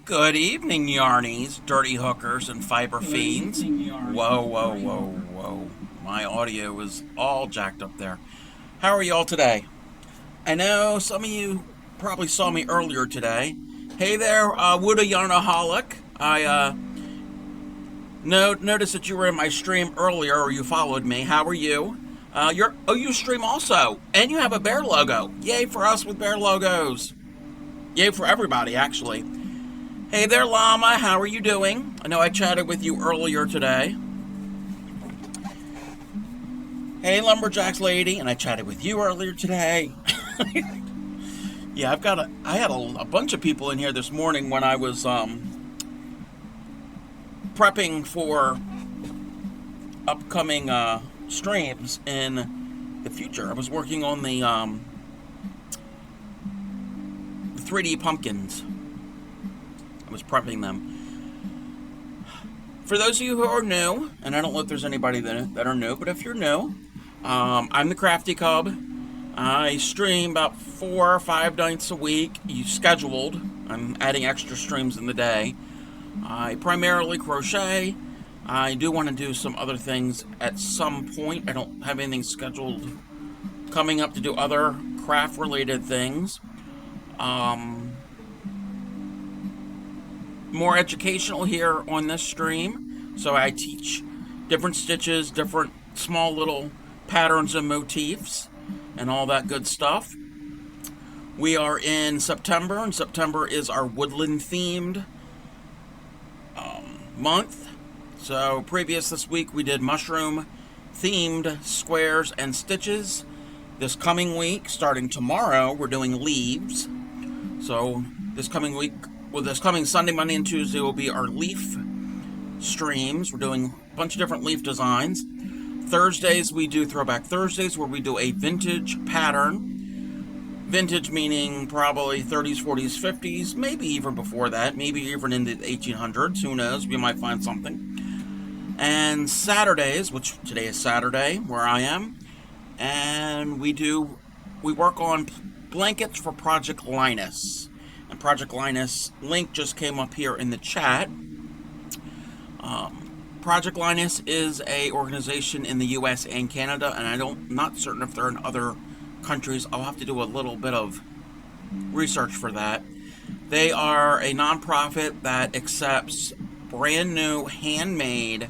Good evening, yarnies, dirty hookers, and fiber fiends. Whoa, whoa, whoa, whoa. My audio is all jacked up there. How are y'all today? I know some of you probably saw me earlier today. Hey there, Wooda Yarnaholic. I noticed that you were in my stream earlier, or you followed me. How are you? You stream also, and you have a bear logo. Yay for us with bear logos. Yay for everybody, actually. Hey there, Llama. How are you doing? I know I chatted with you earlier today. Hey, Lumberjacks lady, and I chatted with you earlier today. Yeah, I had a bunch of people in here this morning when I was prepping for upcoming streams in the future. I was working on the 3D pumpkins. I was prepping them. For those of you who are new, and I don't know if there's anybody that are new, but if you're new, I'm the Crafty Cub. I stream about 4 or 5 nights a week. Scheduled. I'm adding extra streams in the day. I primarily crochet. I do want to do some other things at some point. I don't have anything scheduled coming up to do other craft-related things. More educational here on this stream. So I teach different stitches, different small little patterns and motifs, and all that good stuff. We are in September, and September is our woodland themed month. So previous this week we did mushroom themed squares and stitches. This coming week, starting tomorrow, we're doing leaves. So this coming Sunday, Monday, and Tuesday will be our leaf streams. We're doing a bunch of different leaf designs. Thursdays, we do Throwback Thursdays, where we do a vintage pattern. Vintage meaning probably 30s, 40s, 50s, maybe even before that, maybe even in the 1800s. Who knows? We might find something. And Saturdays, which today is Saturday, where I am, and we work on blankets for Project Linus. And Project Linus link just came up here in the chat. Project Linus is a organization in the U.S. and Canada, and I'm not certain if they're in other countries. I'll have to do a little bit of research for that. They are a nonprofit that accepts brand new handmade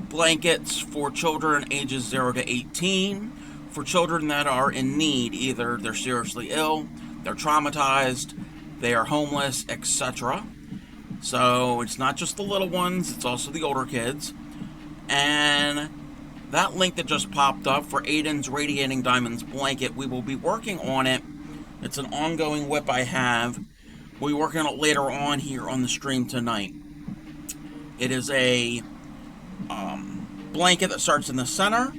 blankets for children ages 0 to 18, for children that are in need. Either they're seriously ill, they're traumatized, they are homeless, etc. So it's not just the little ones, it's also the older kids. And that link that just popped up for Aiden's Radiating Diamonds blanket, we will be working on it. It's an ongoing whip I have. We'll be working on it later on here on the stream tonight. It is a blanket that starts in the center,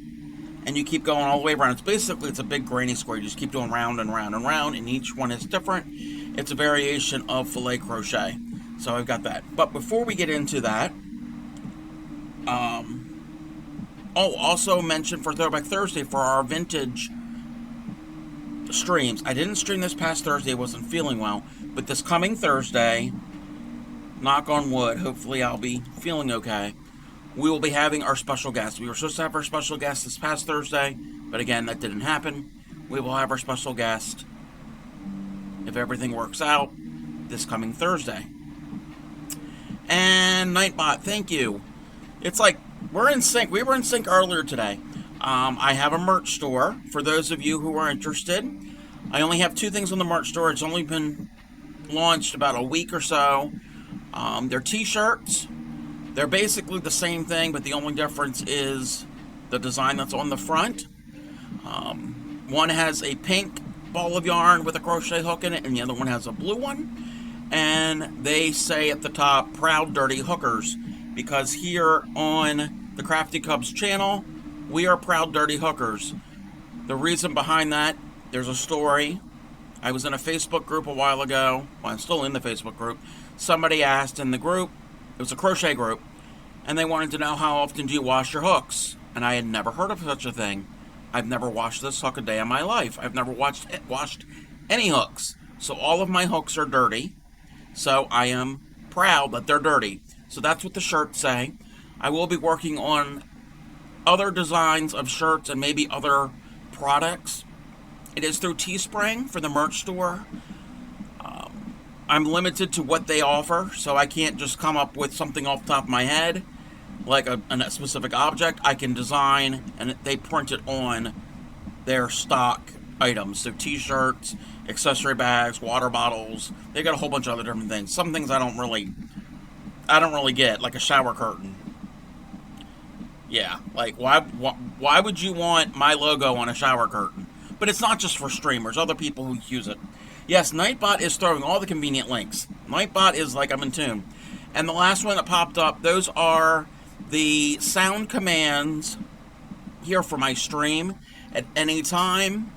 and you keep going all the way around. It's a big granny square. You just keep doing round and round and round, and each one is different. It's a variation of filet crochet. So I've got that. But before we get into that, also mention for Throwback Thursday for our vintage streams. I didn't stream this past Thursday. I wasn't feeling well. But this coming Thursday, knock on wood, hopefully I'll be feeling okay, we will be having our special guest. We were supposed to have our special guest this past Thursday, but again, that didn't happen. We will have our special guest, if everything works out, this coming Thursday. And Nightbot, thank you. It's like, we're in sync. We were in sync earlier today. I have a merch store for those of you who are interested. I only have 2 things on the merch store. It's only been launched about a week or so. They're t-shirts. They're basically the same thing, but the only difference is the design that's on the front. One has a pink ball of yarn with a crochet hook in it, and the other one has a blue one. And they say at the top, Proud Dirty Hookers, because here on the Crafty Cubs channel, we are Proud Dirty Hookers. The reason behind that, there's a story. I was in a Facebook group a while ago. Well, I'm still in the Facebook group. Somebody asked in the group, it was a crochet group, and they wanted to know how often do you wash your hooks? And I had never heard of such a thing. I've never washed this hook a day in my life. I've never washed any hooks. So all of my hooks are dirty. So I am proud that they're dirty. So that's what the shirts say. I will be working on other designs of shirts and maybe other products. It is through Teespring for the merch store. I'm limited to what they offer, so I can't just come up with something off the top of my head, like a specific object. I can design, and they print it on their stock items. So t-shirts, accessory bags, water bottles. They got a whole bunch of other different things. Some things I don't really get, like a shower curtain. Yeah, like why would you want my logo on a shower curtain? But it's not just for streamers, other people who use it. Yes, Nightbot is throwing all the convenient links. Nightbot is like I'm in tune. And the last one that popped up, those are the sound commands here for my stream. At any time,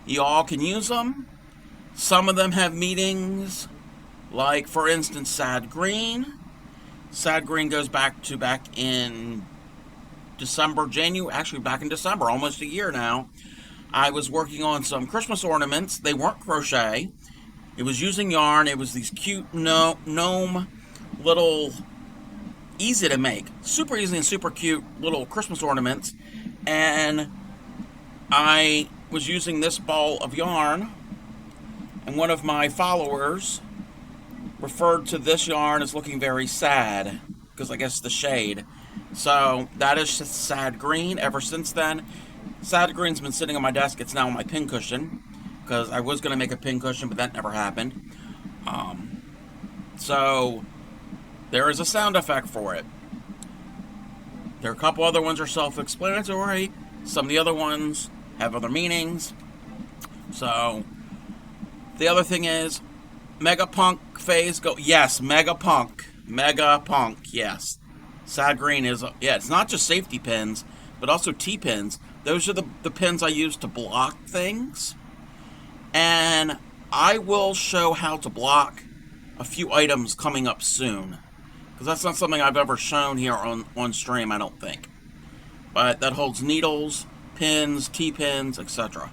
you all can use them. Some of them have meetings, like for instance, Sad Green. Sad Green goes back in December, January, actually back in December, almost a year now. I was working on some Christmas ornaments. They weren't crochet. It was using yarn. It was these cute gnome little, easy to make, super easy and super cute little Christmas ornaments. And I was using this ball of yarn, and one of my followers referred to this yarn as looking very sad, because I guess the shade. So that is just Sad Green. Ever since then, Sad Green's been sitting on my desk. It's now on my pincushion, because I was going to make a pincushion, but that never happened. So there is a sound effect for it. There are a couple other ones are self-explanatory. Some of the other ones have other meanings. So the other thing is, Megapunk phase go. Yes, Megapunk, yes. Sad Green is, yeah, it's not just safety pins, but also T-pins. Those are the pins I use to block things. And I will show how to block a few items coming up soon, because that's not something I've ever shown here on stream, I don't think. But that holds needles, pins, T-pins, etc.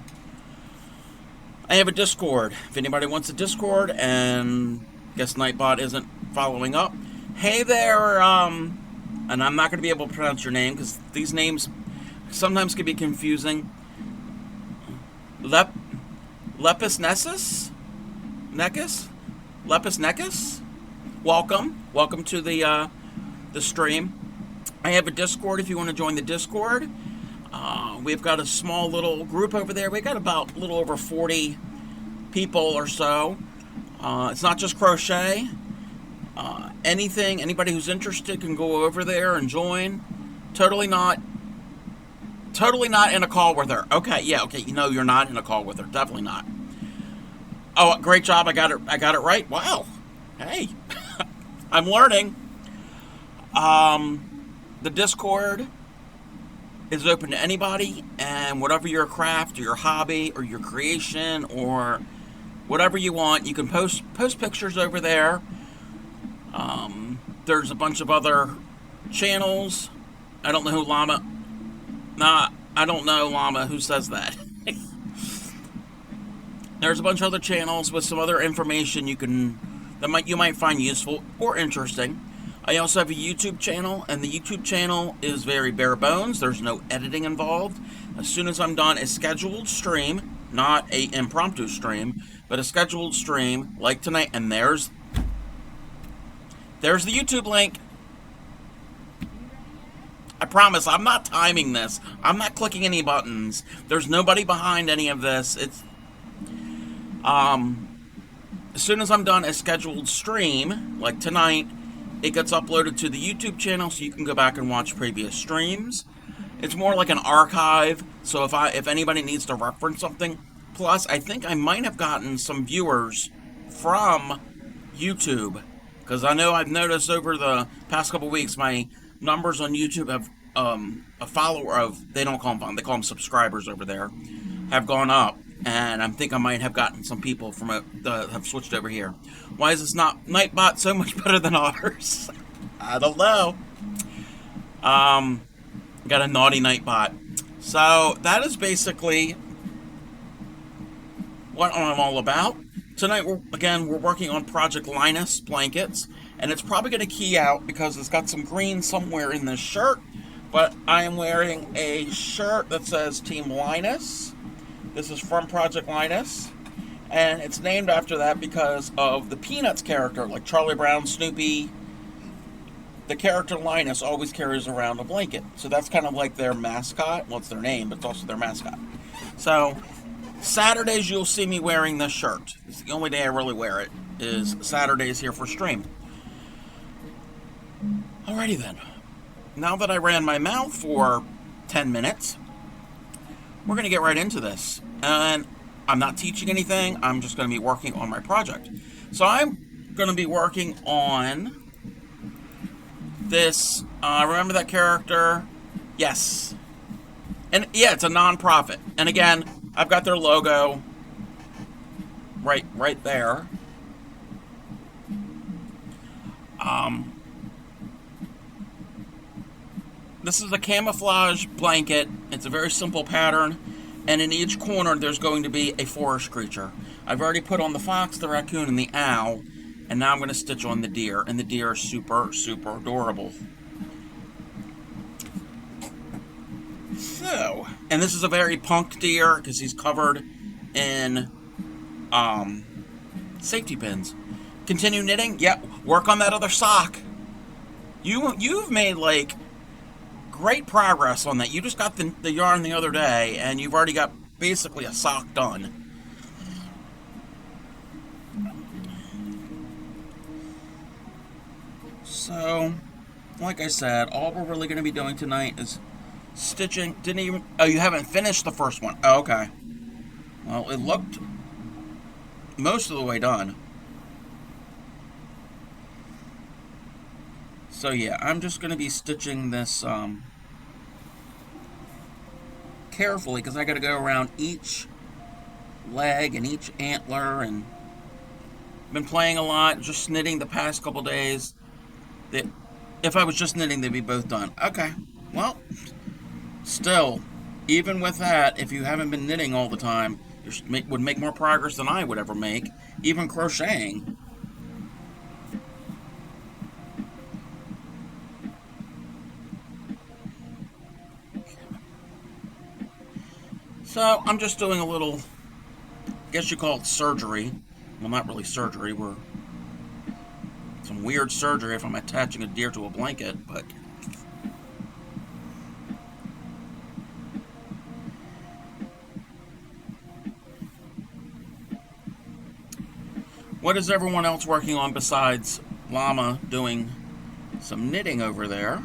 I have a Discord. If anybody wants a Discord, and guess Nightbot isn't following up. Hey there, and I'm not going to be able to pronounce your name, because these names sometimes can be confusing. Lepus Nessus? Necus? Lepus Necus? Welcome to the stream. I have a Discord if you want to join the Discord. We've got a small little group over there. We've got about a little over 40 people or so. It's not just crochet. Anybody who's interested can go over there and join. Totally not in a call with her. Okay, yeah, okay. You know you're not in a call with her. Definitely not. Oh, great job. I got it right. Wow. Hey. I'm learning. The Discord is open to anybody, and whatever your craft or your hobby or your creation or whatever you want, you can post pictures over there. There's a bunch of other channels. I don't know who Llama. I don't know Llama who says that. There's a bunch of other channels with some other information you might find useful or interesting. I also have a YouTube channel, and the YouTube channel is very bare bones. There's no editing involved. As soon as I'm done a scheduled stream, not a impromptu stream, but a scheduled stream like tonight, and there's the YouTube link. I promise, I'm not timing this. I'm not clicking any buttons. There's nobody behind any of this. It's as soon as I'm done a scheduled stream, like tonight, it gets uploaded to the YouTube channel, so you can go back and watch previous streams. It's more like an archive, so if anybody needs to reference something. Plus, I think I might have gotten some viewers from YouTube, because I know I've noticed over the past couple weeks my numbers on YouTube have a follower of, they don't call them, they call them subscribers over there, have gone up. And I think I might have gotten some people from have switched over here. Why is this not Nightbot so much better than ours? I don't know. Got a naughty Nightbot. So that is basically what I'm all about. Tonight, we're working on Project Linus blankets, and it's probably going to key out because it's got some green somewhere in this shirt, but I am wearing a shirt that says Team Linus. This is from Project Linus, and it's named after that because of the Peanuts character, like Charlie Brown, Snoopy. The character Linus always carries around a blanket, so that's kind of like their mascot. Well, it's their name, but it's also their mascot. So Saturdays you'll see me wearing this shirt. It's the only day I really wear it, is Saturdays here for stream. Alrighty then. Now that I ran my mouth for 10 minutes, we're going to get right into this. And I'm not teaching anything, I'm just going to be working on my project. So I'm going to be working on this, remember that character? Yes. And yeah, it's a non-profit. And again, I've got their logo right there. This is a camouflage blanket. It's a very simple pattern. And in each corner, there's going to be a forest creature. I've already put on the fox, the raccoon, and the owl. And now I'm going to stitch on the deer. And the deer is super, super adorable. So, and this is a very punked deer because he's covered in safety pins. Continue knitting? Yep. Work on that other sock. You've made like great progress on that. You just got the yarn the other day and you've already got basically a sock done. So, like I said, all we're really going to be doing tonight is stitching. Oh, you haven't finished the first one. Oh, okay. Well, it looked most of the way done. So yeah, I'm just going to be stitching this carefully because I got to go around each leg and each antler, and been playing a lot, just knitting the past couple days. If I was just knitting, they'd be both done. Okay, well, still, even with that, if you haven't been knitting all the time, you would make more progress than I would ever make, even crocheting. So, I'm just doing a little, I guess you call it surgery. Well, not really surgery, we're some weird surgery if I'm attaching a deer to a blanket, but what is everyone else working on besides Llama doing some knitting over there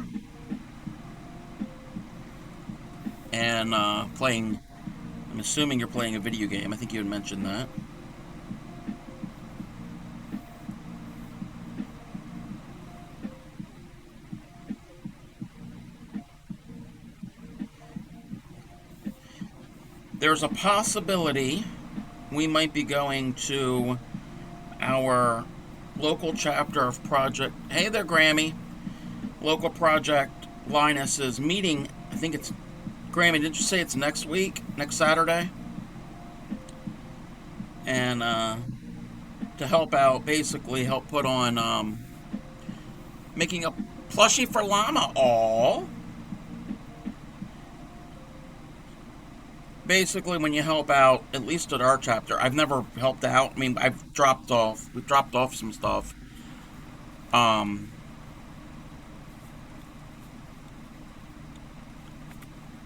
and playing? I'm assuming you're playing a video game. I think you had mentioned that. There's a possibility we might be going to our local chapter of Project. Hey there, Grammy. Local Project Linus's meeting. I think it's Grammy. Didn't you say it's next week, next Saturday? And to help out, basically help put on making a plushie for Llama. Aww. Basically, when you help out, at least at our chapter, I've never helped out. I mean, we've dropped off some stuff.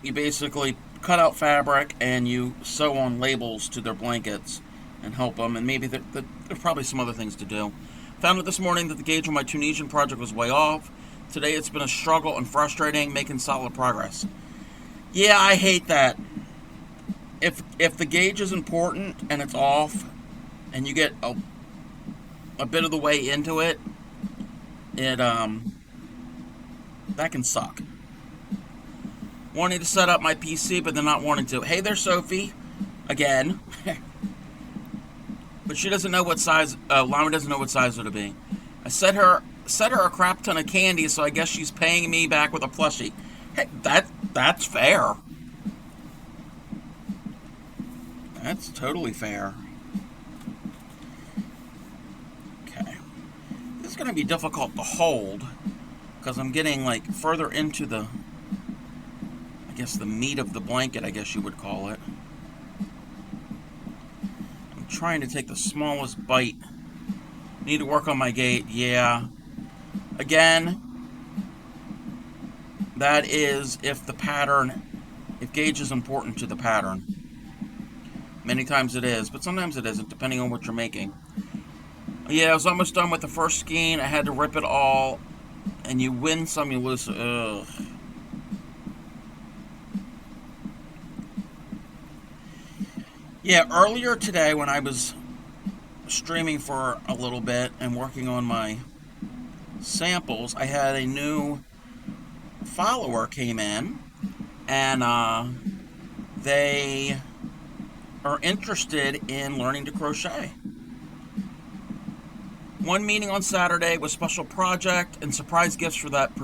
You basically cut out fabric and you sew on labels to their blankets and help them, and maybe there's probably some other things to do. Found out this morning that the gauge on my Tunisian project was way off. Today it's been a struggle and frustrating, making solid progress. Yeah, I hate that. If the gauge is important and it's off, and you get a bit of the way into it, that can suck. Wanting to set up my PC, but then not wanting to. Hey there, Sophie, again. But she doesn't know what size. Llama doesn't know what size it'll be. I set her a crap ton of candy, so I guess she's paying me back with a plushie. Hey, that's fair. That's totally fair. going to be difficult to hold because I'm getting like further into the, I guess, the meat of the blanket, I guess you would call it. I'm trying to take the smallest bite. Need to work on my gate, yeah. Again, that is if the pattern, if gauge is important to the pattern. Many times it is, but sometimes it isn't, depending on what you're making. Yeah, I was almost done with the first skein. I had to rip it all, and you win some, you lose some. Ugh. Yeah, earlier today when I was streaming for a little bit and working on my samples, I had a new follower came in, and they are interested in learning to crochet. One meeting on Saturday with special project and surprise gifts for that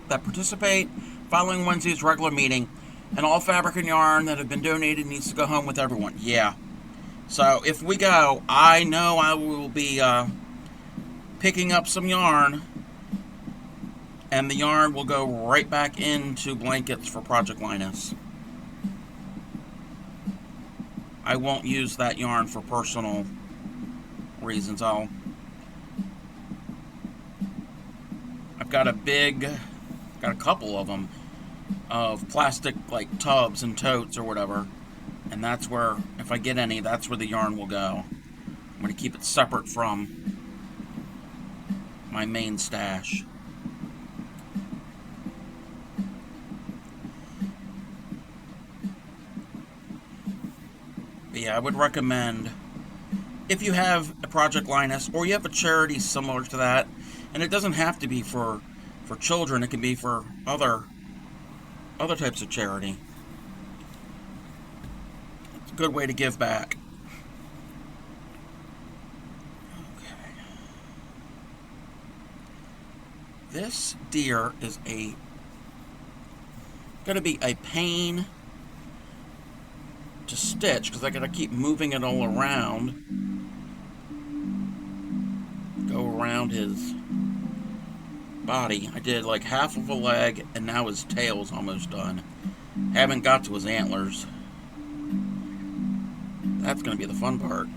participate. Following Wednesday's regular meeting, and all fabric and yarn that have been donated needs to go home with everyone. Yeah. So if we go, I know I will be picking up some yarn, and the yarn will go right back into blankets for Project Linus. I won't use that yarn for personal reasons. I've got got a couple of them, of plastic like tubs and totes or whatever, and that's where, if I get any, that's where the yarn will go. I'm going to keep it separate from my main stash. But yeah, I would recommend, if you have a Project Linus or you have a charity similar to that, and it doesn't have to be for children, it can be for other types of charity. It's a good way to give back. Okay. This deer is going to be a pain to stitch because I got to keep moving it all around. Go around his body. I did like half of a leg, and now his tail's almost done. Haven't got to his antlers. That's going to be the fun part.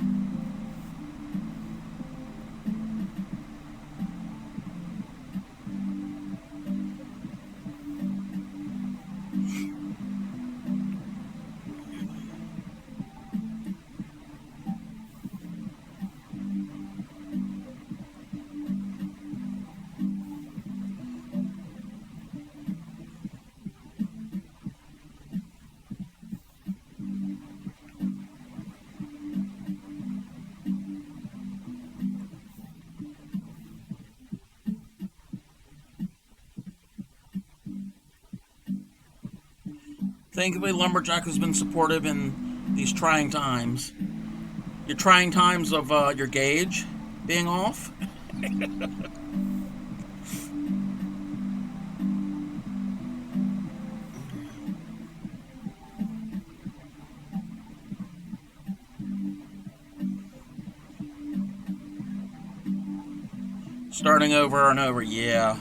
Thankfully, Lumberjack has been supportive in these trying times. Your trying times of your gauge being off. Starting over and over, yeah.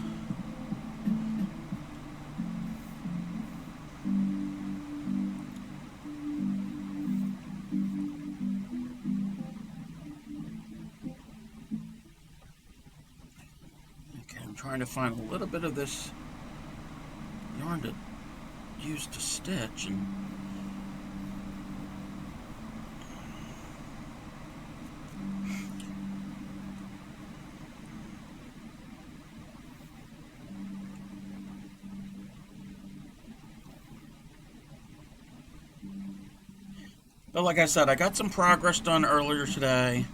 Trying to find a little bit of this yarn to use to stitch, and but like I said, I got some progress done earlier today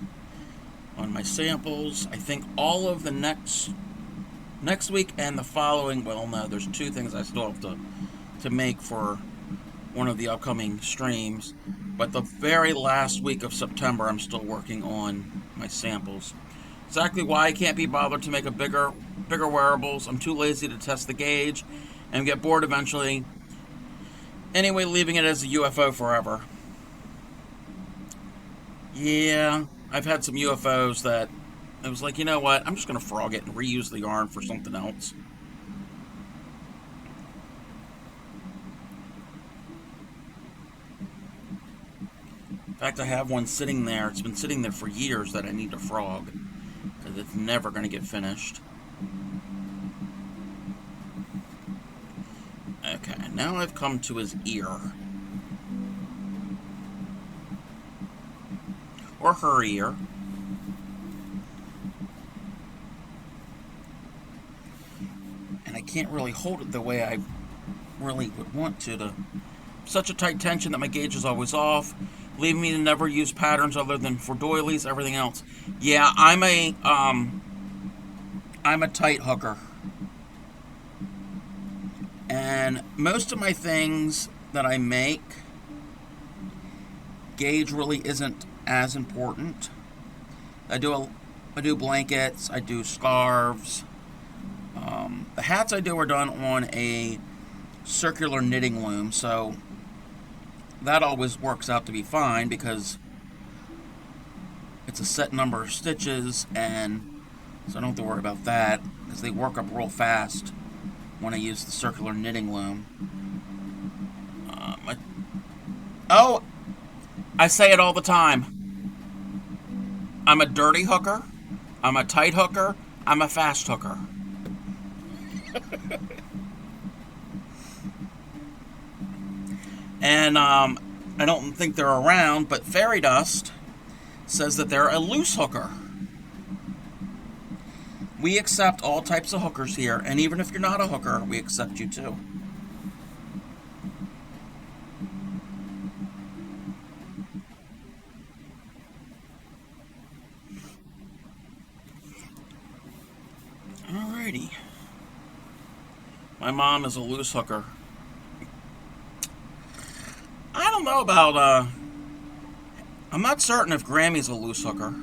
on my samples. I think all of the next week and the following, well, no, there's two things I still have to make for one of the upcoming streams, but the very last week of September I'm still working on my samples. Exactly why I can't be bothered to make a bigger wearables. I'm too lazy to test the gauge and get bored eventually. Anyway, leaving it as a UFO forever. Yeah, I've had some UFOs that I was like, you know what? I'm just going to frog it and reuse the yarn for something else. In fact, I have one sitting there. It's been sitting there for years that I need to frog, because it's never going to get finished. Okay, now I've come to his ear. Or her ear. And I can't really hold it the way I really would want to. Such a tight tension that my gauge is always off, leaving me to never use patterns other than for doilies, everything else. Yeah, I'm a tight hooker. And most of my things that I make, gauge really isn't as important. I do blankets, I do scarves. The hats I do are done on a circular knitting loom, so that always works out to be fine because it's a set number of stitches, and so I don't have to worry about that because they work up real fast when I use the circular knitting loom. I say it all the time. I'm a dirty hooker, I'm a tight hooker, I'm a fast hooker. And I don't think they're around, but Fairy Dust says that they're a loose hooker. We accept all types of hookers here, and even if you're not a hooker, we accept you too. Alrighty. My mom is a loose hooker. I don't know about, I'm not certain if Grammy's a loose hooker.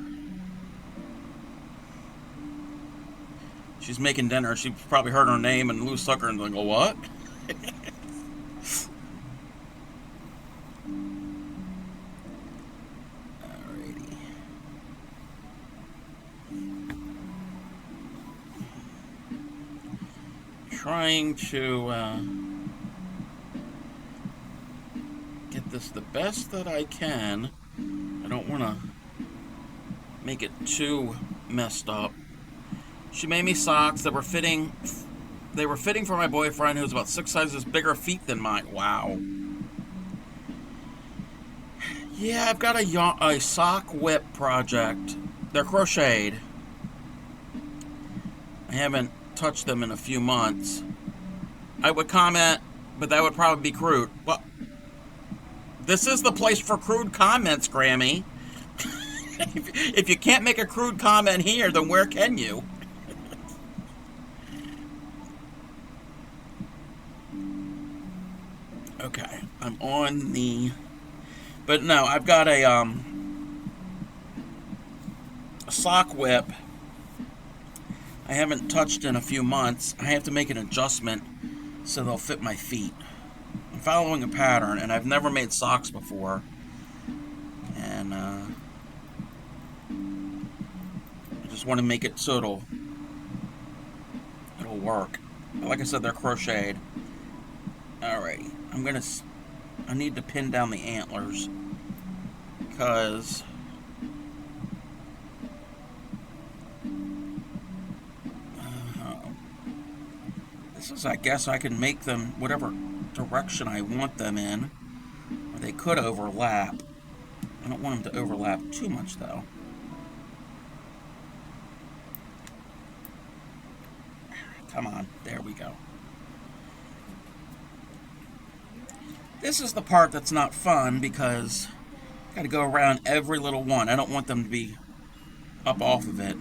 She's making dinner. She probably heard her name and loose hooker and like, oh, what? Alrighty. Trying to, get this the best that I can. I don't want to make it too messed up. She made me socks that were fitting. They were fitting for my boyfriend, who's about 6 sizes bigger feet than mine. Wow. Yeah, I've got a sock whip project. They're crocheted. I haven't touched them in a few months. I would comment, but that would probably be crude. Well, this is the place for crude comments, Grammy. If you can't make a crude comment here, then where can you? Okay, I'm on the... But no, I've got a sock whip I haven't touched in a few months. I have to make an adjustment so they'll fit my feet. I'm following a pattern, and I've never made socks before. And I just want to make it so it'll work. But like I said, they're crocheted. Alrighty, I need to pin down the antlers because this is, I guess I can make them whatever direction I want them in. Or they could overlap. I don't want them to overlap too much though. Come on, there we go. This is the part that's not fun because I gotta go around every little one. I don't want them to be up off of it.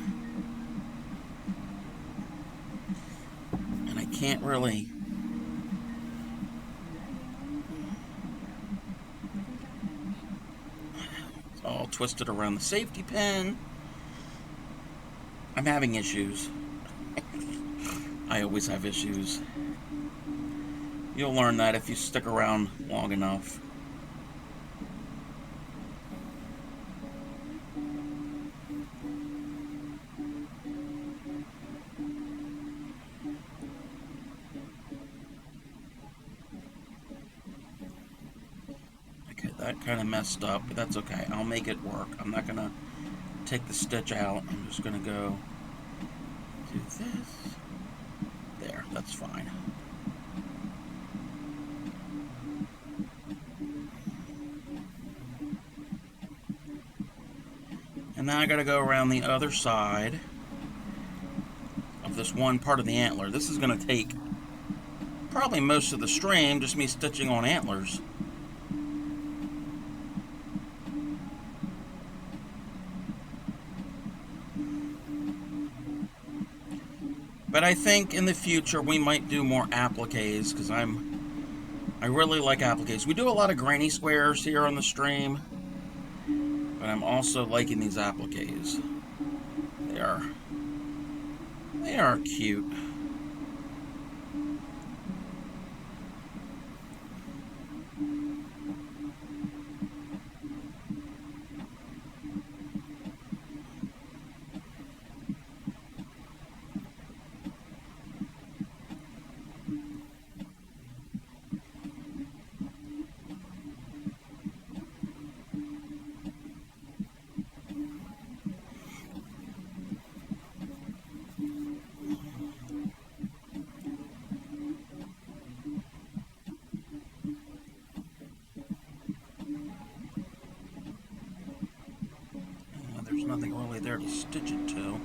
And I can't really... It's all twisted around the safety pin. I'm having issues. I always have issues. You'll learn that if you stick around long enough. kind of messed up, but that's okay. I'll make it work. I'm not going to take the stitch out. I'm just going to go do this. There, that's fine. And now I got to go around the other side of this one part of the antler. This is going to take probably most of the stream, just me stitching on antlers. But I think in the future we might do more appliques, because I really like appliques. We do a lot of granny squares here on the stream, but I'm also liking these appliques. They are cute. There's nothing really there to stitch it to.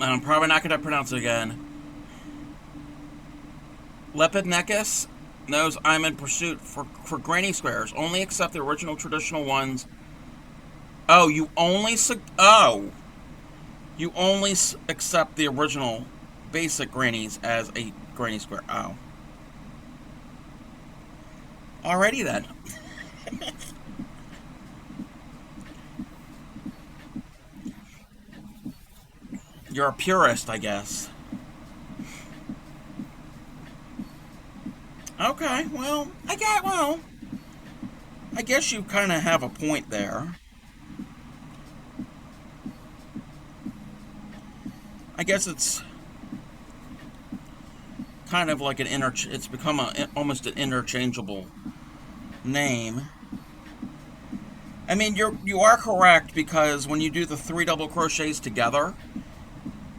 I'm probably not going to pronounce it again. Lepidnecus knows I'm in pursuit for granny squares. Only accept the original traditional ones. Oh, you only accept the original basic grannies as a granny square. Oh. Alrighty then. You're a purist, I guess. Okay, well, I guess you kind of have a point there. I guess it's kind of like it's become almost an interchangeable name. I mean, you are correct, because when you do the 3 double crochets together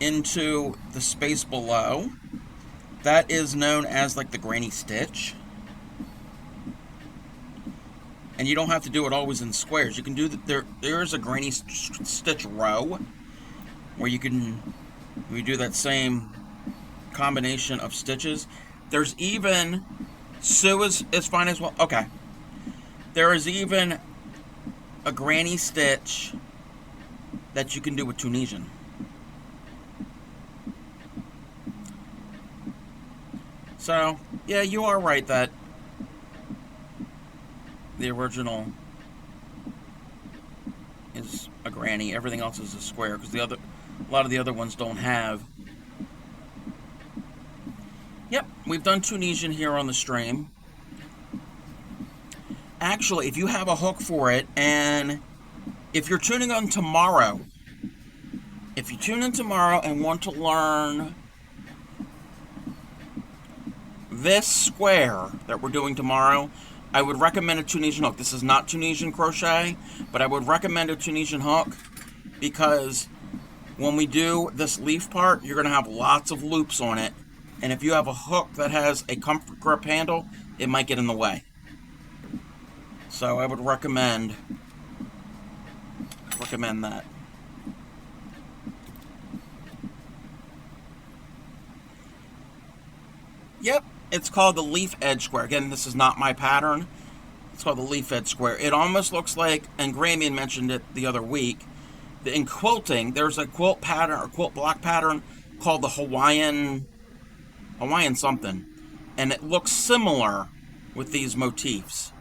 into the space below, that is known as like the granny stitch. And you don't have to do it always in squares. You can do there is a granny stitch row where you do that same combination of stitches. There's even Sue is fine as well. Okay. There is even a granny stitch that you can do with Tunisian. So, yeah, you are right that the original is a granny. Everything else is a square, because a lot of the other ones don't have. Yep, we've done Tunisian here on the stream. Actually, if you have a hook for it, and if you're tuning in tomorrow, and want to learn this square that we're doing tomorrow, I would recommend a Tunisian hook. This is not Tunisian crochet, but I would recommend a Tunisian hook, because when we do this leaf part, you're going to have lots of loops on it. And if you have a hook that has a comfort grip handle, it might get in the way. So I would recommend that. Yep, it's called the leaf edge square. Again, this is not my pattern. It's called the leaf edge square. It almost looks like, and Gramian mentioned it the other week, in quilting, there's a quilt pattern or quilt block pattern called the Hawaiian something, and it looks similar with these motifs.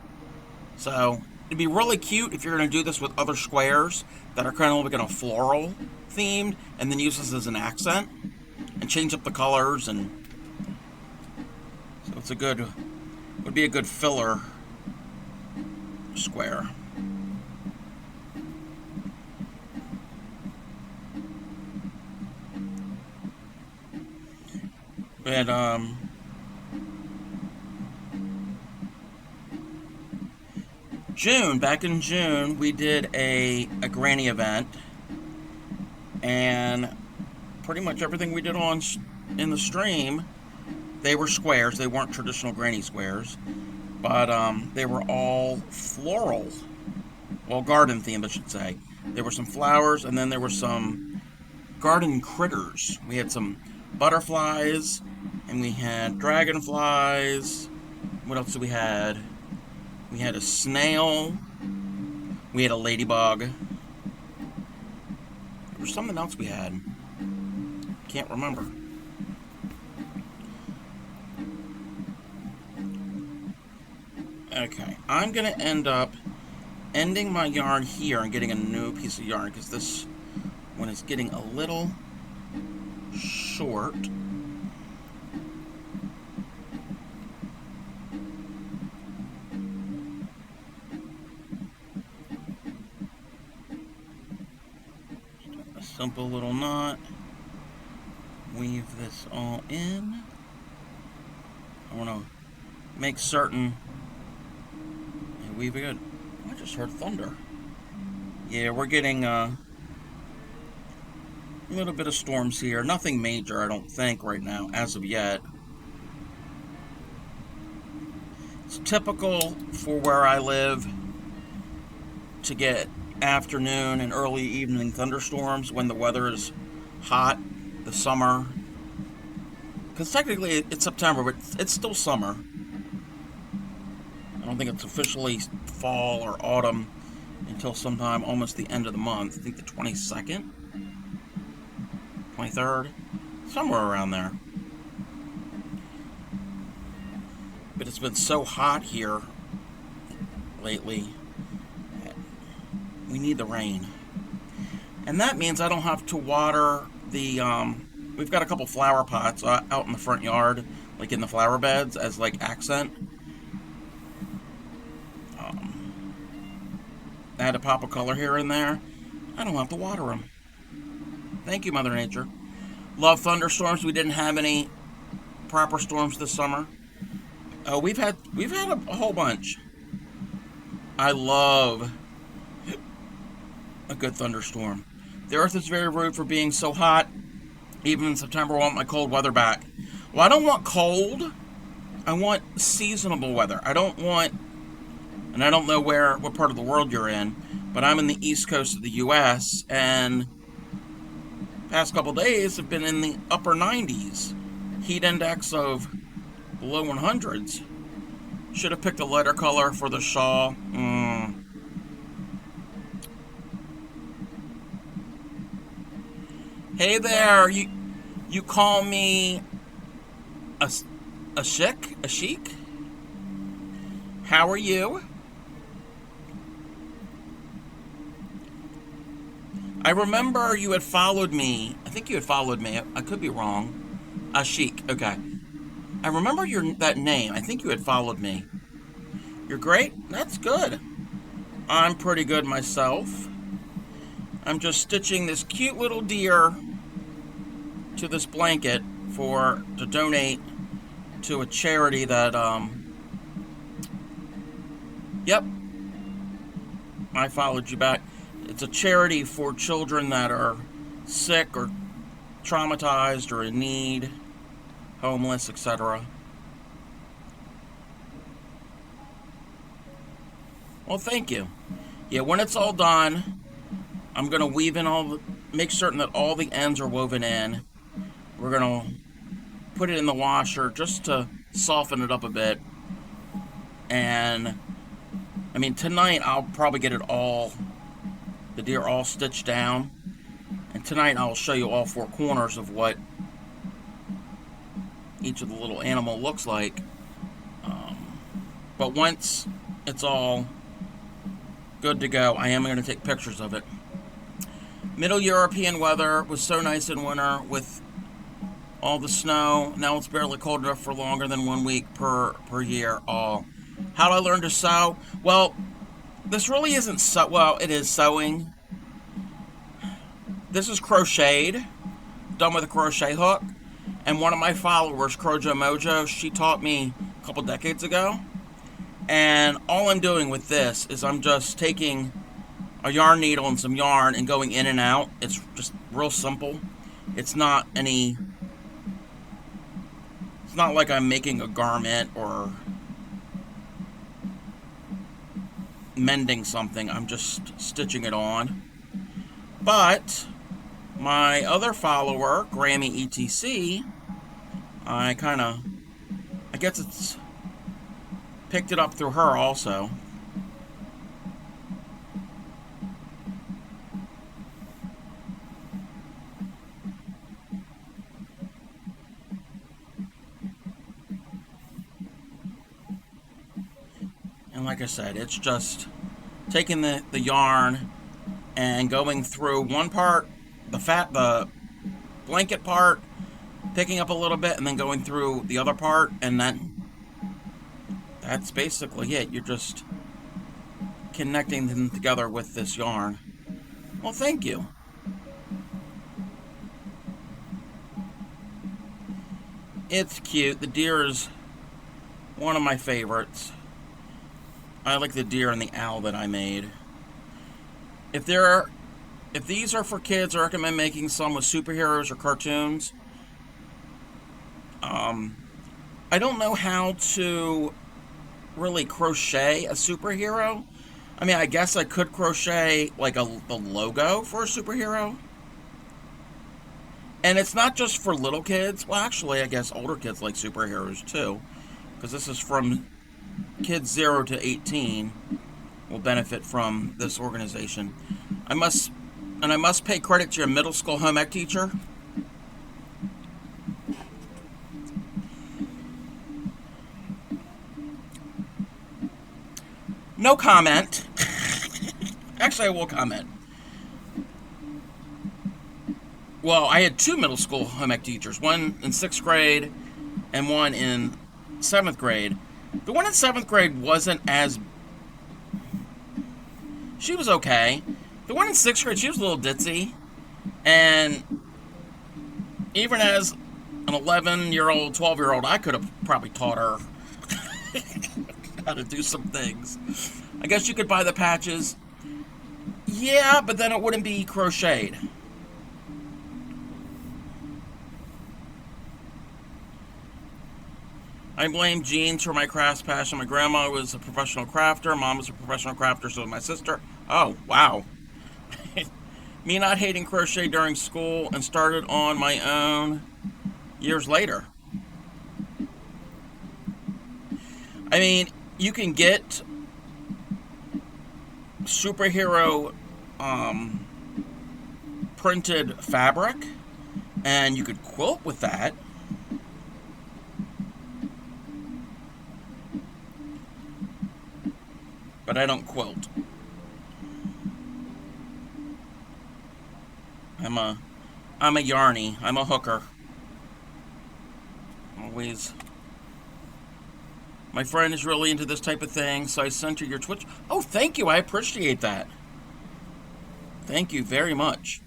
So it'd be really cute if you're going to do this with other squares that are kind of like in a floral themed, and then use this as an accent and change up the colors. And so would be a good filler square. And back in June, we did a granny event, and pretty much everything we did in the stream, they were squares. They weren't traditional granny squares, but they were all floral, well, garden themed, I should say. There were some flowers, and then there were some garden critters. We had some butterflies, and we had dragonflies. What else did we had? We had a snail. We had a ladybug. There was something else we had. Can't remember. Okay, I'm going to end up ending my yarn here and getting a new piece of yarn because this one is getting a little short. A simple little knot. Weave this all in. I want to make certain and weave it good. I just heard thunder. Yeah, we're getting a little bit of storms here. Nothing major, I don't think, right now, as of yet. It's typical for where I live to get afternoon and early evening thunderstorms when the weather is hot, the summer. Because technically it's September, but it's still summer. I don't think it's officially fall or autumn until sometime almost the end of the month. I think the 22nd, 23rd, somewhere around there. But it's been so hot here lately. We need the rain. And that means I don't have to water the, we've got a couple flower pots out in the front yard, like in the flower beds as like accent. I had to pop a color here and there. I don't have to water them. Thank you, Mother Nature. Love thunderstorms. We didn't have any proper storms this summer. Oh, we've had a whole bunch. I love a good thunderstorm. The earth is very rude for being so hot. Even in September, I want my cold weather back. Well, I don't want cold. I want seasonable weather. I don't want, and I don't know what part of the world you're in, but I'm in the east coast of the U.S., and past couple days have been in the upper 90s. Heat index of below 100s. Should have picked a lighter color for the shawl. Hey there, you call me a chic? How are you? I remember you had followed me. I think you had followed me. I could be wrong. Ashik. Okay. I remember that name. I think you had followed me. You're great? That's good. I'm pretty good myself. I'm just stitching this cute little deer to this blanket to donate to a charity that, yep. I followed you back. It's a charity for children that are sick or traumatized or in need, homeless, etc. Well, thank you. Yeah, when it's all done, I'm going to weave in make certain that all the ends are woven in. We're going to put it in the washer just to soften it up a bit. And, I mean, tonight I'll probably get the deer all stitched down. And tonight I'll show you all four corners of what each of the little animal looks like. But once it's all good to go, I am going to take pictures of it. Middle European weather was so nice in winter with all the snow. Now it's barely cold enough for longer than 1 week per year. How did I learn to sew? Well, this really isn't well, it is sewing. This is crocheted, done with a crochet hook. And one of my followers, Crojo Mojo, she taught me a couple decades ago. And all I'm doing with this is I'm just taking a yarn needle and some yarn and going in and out. It's just real simple. It's not like I'm making a garment or mending something. I'm just stitching it on. But my other follower, Grammy ETC, I guess it's picked it up through her also. And like I said, it's just taking the yarn and going through one part, the blanket part, picking up a little bit, and then going through the other part, and then that's basically it. You're just connecting them together with this yarn. Well, thank you. It's cute. The deer is one of my favorites. I like the deer and the owl that I made. If these are for kids, I recommend making some with superheroes or cartoons. I don't know how to really crochet a superhero. I mean, I guess I could crochet like the logo for a superhero. And it's not just for little kids. Well, actually, I guess older kids like superheroes too. Because this is from kids 0 to 18 will benefit from this organization. I must pay credit to your middle school home ec teacher. No comment. Actually, I will comment. Well, I had two middle school home ec teachers, one in 6th grade and one in 7th grade. The one in 7th grade wasn't as... She was okay. The one in 6th grade, she was a little ditzy. And even as an 11-year-old, 12-year-old, I could have probably taught her how to do some things. I guess you could buy the patches. Yeah, but then it wouldn't be crocheted. I blame genes for my crafts passion. My grandma was a professional crafter. Mom was a professional crafter, so was my sister. Oh, wow. Me not hating crochet during school and started on my own years later. I mean, you can get superhero printed fabric, and you could quilt with that. But I don't quilt. I'm a yarny. I'm a hooker. Always. My friend is really into this type of thing, so I sent her your Twitch. Oh, thank you. I appreciate that. Thank you very much.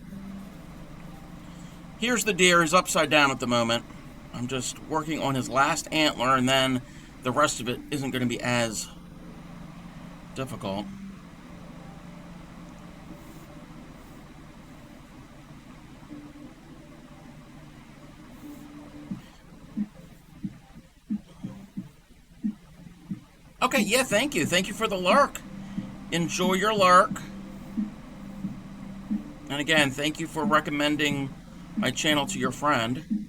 Here's the deer. He's upside down at the moment. I'm just working on his last antler, and then the rest of it isn't going to be as difficult. Okay, yeah, thank you. Thank you for the lurk. Enjoy your lurk. And again, thank you for recommending my channel to your friend.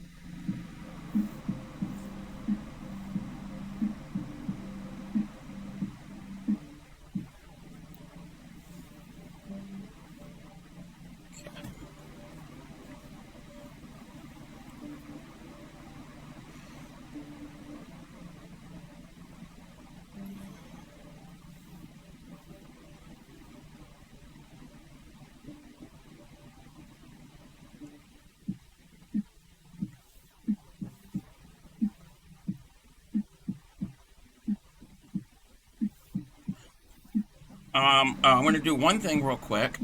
I'm going to do one thing real quick,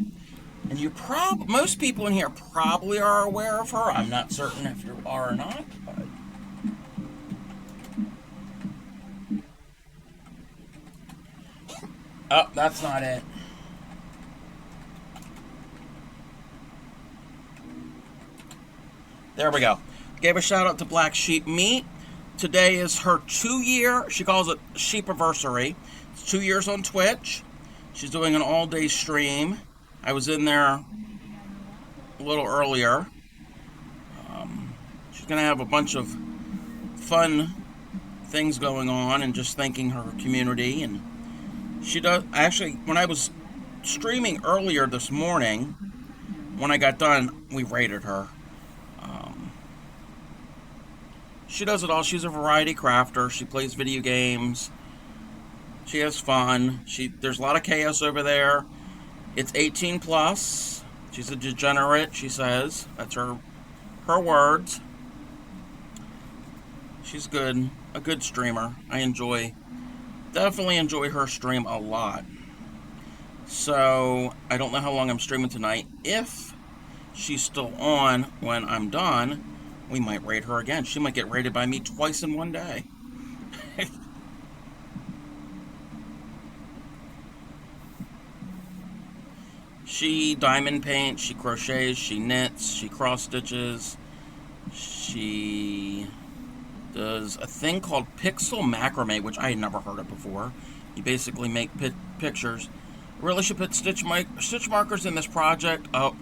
And most people in here probably are aware of her. I'm not certain if you are or not, but... Oh, that's not it. There we go. Gave a shout out to Black Sheep Meat. Today is her 2-year, she calls it Sheepiversary. It's 2 years on Twitch. She's doing an all-day stream. I was in there a little earlier. She's going to have a bunch of fun things going on and just thanking her community. And she does, actually, when I was streaming earlier this morning, when I got done, we rated her. She does it all. She's a variety crafter. She plays video games. She has fun. There's a lot of chaos over there. It's 18 plus. She's a degenerate, she says. That's her words. She's good. A good streamer. Definitely enjoy her stream a lot. So, I don't know how long I'm streaming tonight. If she's still on when I'm done, we might raid her again. She might get raided by me twice in one day. She diamond paints, she crochets, she knits, she cross stitches. She does a thing called pixel macrame, which I had never heard of before. You basically make pictures. Really should put stitch markers in this project. Oh,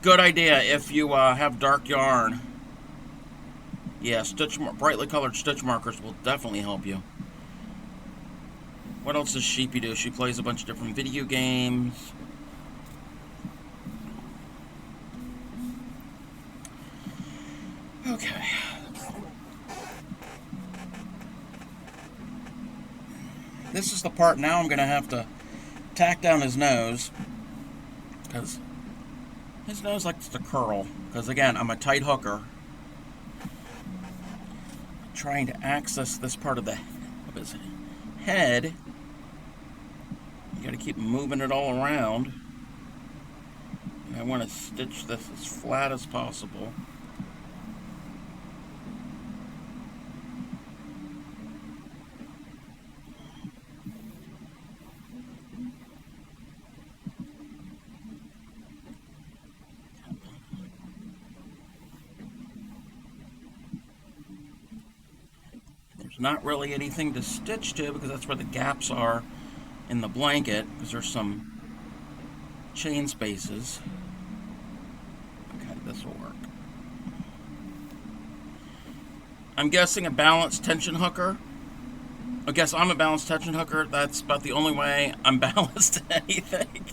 good idea if you have dark yarn. Yeah, brightly colored stitch markers will definitely help you. What else does Sheepy do? She plays a bunch of different video games. Okay. This is the part now I'm going to have to tack down his nose. Because his nose likes to curl. Because again, I'm a tight hooker. Trying to access this part of his head. You got to keep moving it all around. And I want to stitch this as flat as possible. Not really anything to stitch to because that's where the gaps are in the blanket, because there's some chain spaces. Okay, this will work. I'm guessing a balanced tension hooker. I guess I'm a balanced tension hooker. That's about the only way I'm balanced to anything.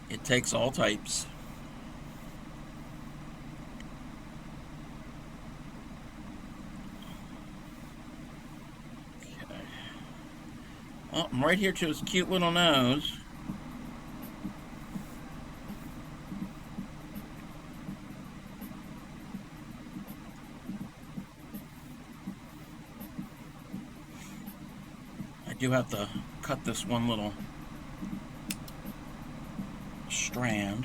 It takes all types. Well, I'm right here to his cute little nose. I do have to cut this one little strand.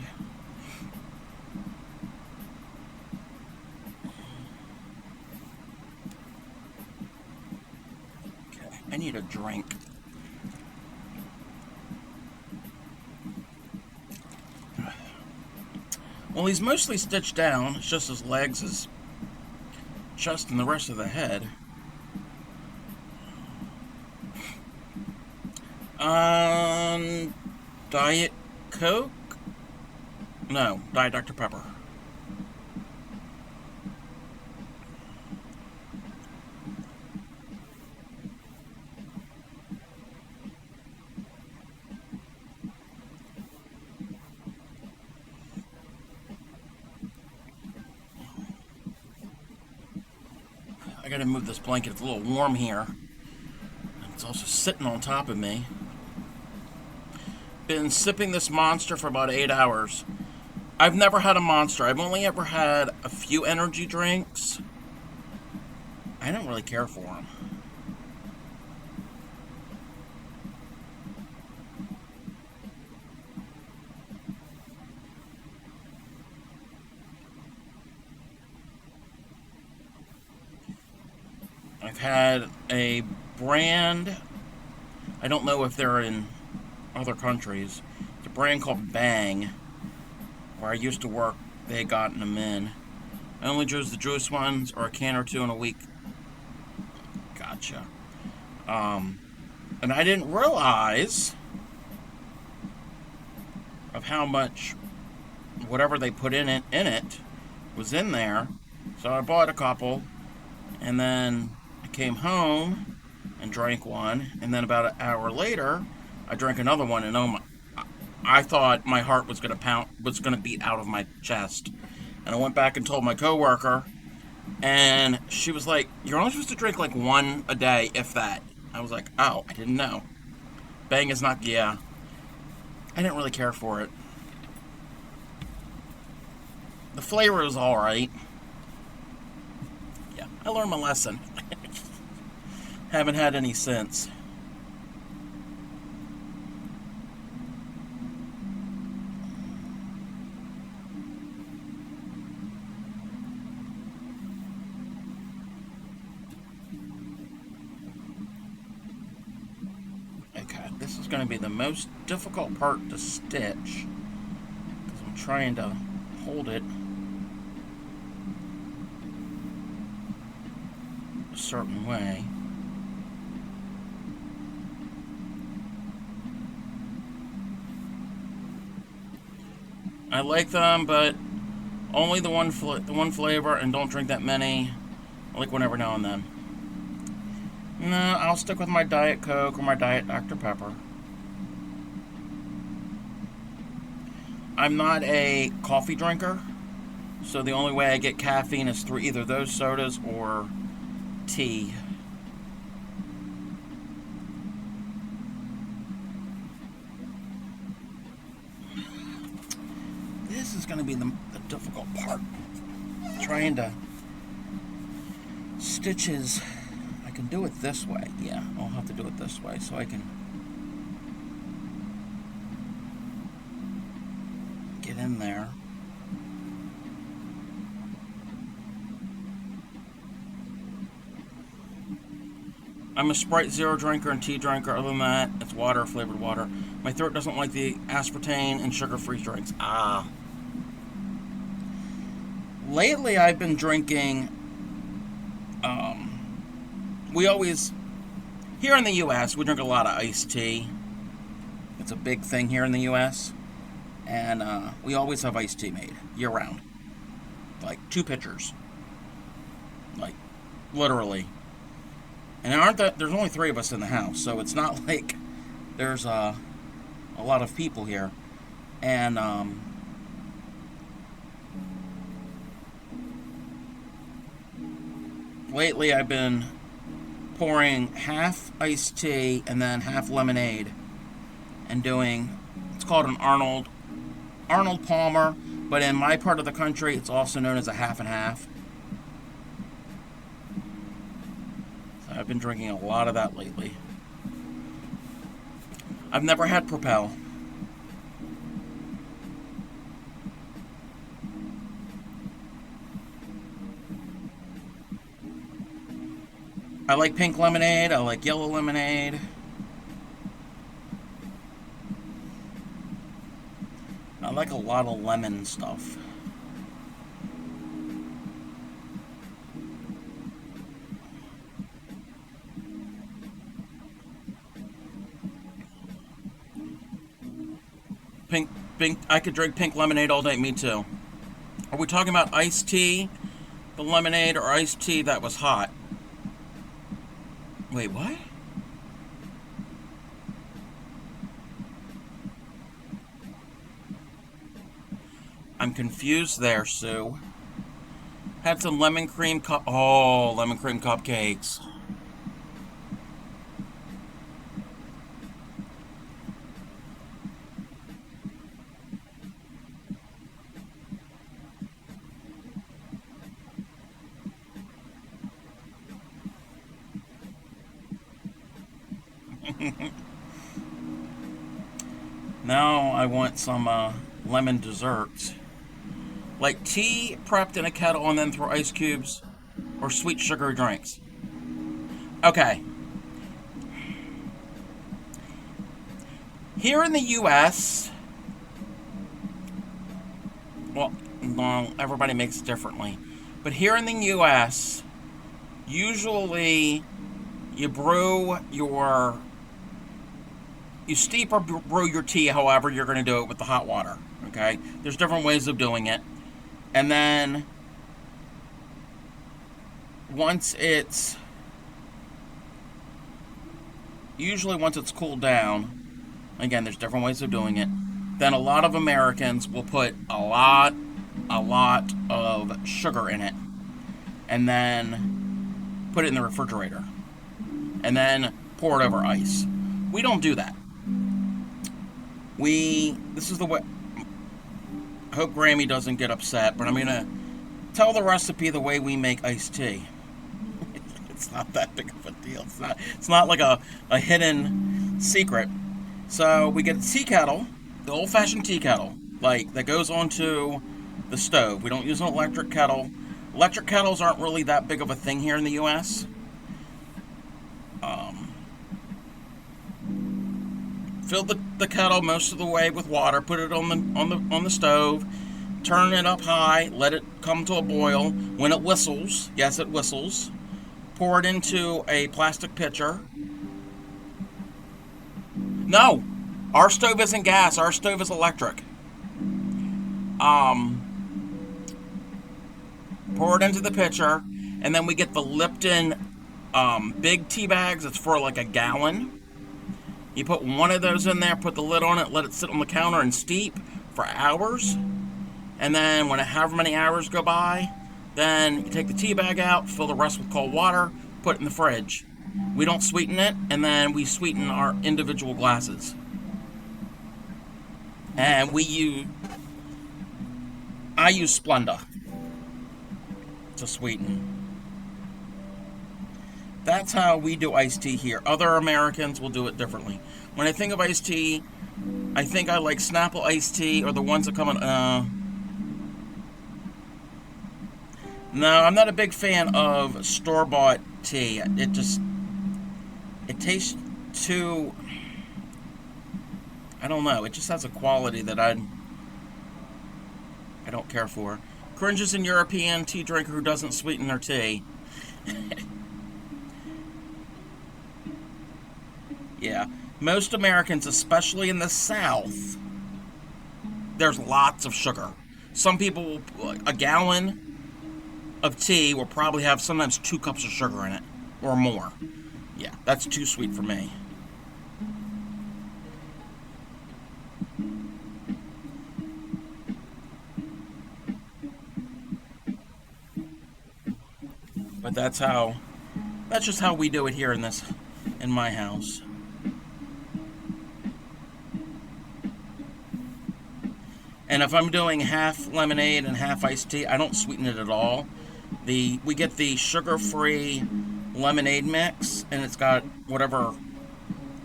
Okay, I need a drink. Well, he's mostly stitched down. It's just his legs, his chest, and the rest of the head. Diet Coke? No, Diet Dr. Pepper. I gotta move this blanket. It's a little warm here. It's also sitting on top of me. Been sipping this Monster for about 8 hours. I've never had a Monster. I've only ever had a few energy drinks. I didn't really care for them. I've had a brand, I don't know if they're in other countries. It's a brand called Bang, where I used to work. They had gotten them in. I only chose the juice ones, or a can or two in a week. Gotcha. Um, and I didn't realize of how much whatever they put in it was in there. So I bought a couple, and then I came home and drank one, and then about an hour later, I drank another one, and oh my, I thought my heart was gonna beat out of my chest. And I went back and told my coworker, and she was like, "You're only supposed to drink like one a day, if that." I was like, "Oh, I didn't know." Bang is not, yeah. I didn't really care for it. The flavor was alright. Yeah, I learned my lesson. Haven't had any since. Okay, this is going to be the most difficult part to stitch, because I'm trying to hold it a certain way. I like them, but only the one flavor, and don't drink that many. I like one every now and then. No, I'll stick with my Diet Coke or my Diet Dr. Pepper. I'm not a coffee drinker, so the only way I get caffeine is through either those sodas or tea. This is going to be the difficult part. Trying to stitches. I can do it this way. Yeah, I'll have to do it this way so I can get in there. I'm a Sprite Zero drinker and tea drinker. Other than that, it's water, flavored water. My throat doesn't like the aspartame and sugar-free drinks. Lately, I've been drinking. We always, here in the U.S., we drink a lot of iced tea. It's a big thing here in the U.S. And we always have iced tea made year-round. Like 2 pitchers. Like, literally. And there's only 3 of us in the house, so it's not like there's a lot of people here. And lately I've been pouring half iced tea and then half lemonade, and doing, it's called an Arnold Palmer, but in my part of the country it's also known as a half and half. So I've been drinking a lot of that lately. I've never had Propel. I like pink lemonade. I like yellow lemonade. I like a lot of lemon stuff. Pink. I could drink pink lemonade all day. Me too. Are we talking about iced tea, the lemonade, or iced tea that was hot? Wait, what? I'm confused there, Sue. Had some lemon cream lemon cream cupcakes. Now I want some lemon desserts. Like tea prepped in a kettle and then throw ice cubes, or sweet sugary drinks. Okay. Here in the U.S., well, everybody makes it differently. But here in the U.S., usually you steep or brew your tea however you're going to do it with the hot water. Okay? There's different ways of doing it. And then once it's cooled down, again, there's different ways of doing it, then a lot of Americans will put a lot of sugar in it and then put it in the refrigerator and then pour it over ice. We don't do that. This is the way. I hope Grammy doesn't get upset, but I'm going to tell the recipe the way we make iced tea. It's not that big of a deal. It's not like a hidden secret. So we get a tea kettle, the old-fashioned tea kettle, like that goes onto the stove. We don't use an electric kettle. Electric kettles aren't really that big of a thing here in the U.S. Fill the kettle most of the way with water. Put it on the stove. Turn it up high. Let it come to a boil. When it whistles, yes, it whistles. Pour it into a plastic pitcher. No, our stove isn't gas. Our stove is electric. Pour it into the pitcher, and then we get the Lipton big tea bags. It's for like a gallon. You put one of those in there, put the lid on it, let it sit on the counter and steep for hours. And then when however many hours go by, then you take the tea bag out, fill the rest with cold water, put it in the fridge. We don't sweeten it, and then we sweeten our individual glasses. And I use Splenda to sweeten. That's how we do iced tea here. Other Americans will do it differently. When I think of iced tea, I think I like Snapple iced tea or the ones that come in. No, I'm not a big fan of store-bought tea. It tastes too, I don't know. It just has a quality that I don't care for. Cringes an European tea drinker who doesn't sweeten their tea. Yeah. Most Americans, especially in the South, there's lots of sugar. Some people, a gallon of tea will probably have sometimes 2 cups of sugar in it or more. Yeah, that's too sweet for me. But that's just how we do it here in my house. And if I'm doing half lemonade and half iced tea, I don't sweeten it at all. We get the sugar-free lemonade mix, and it's got whatever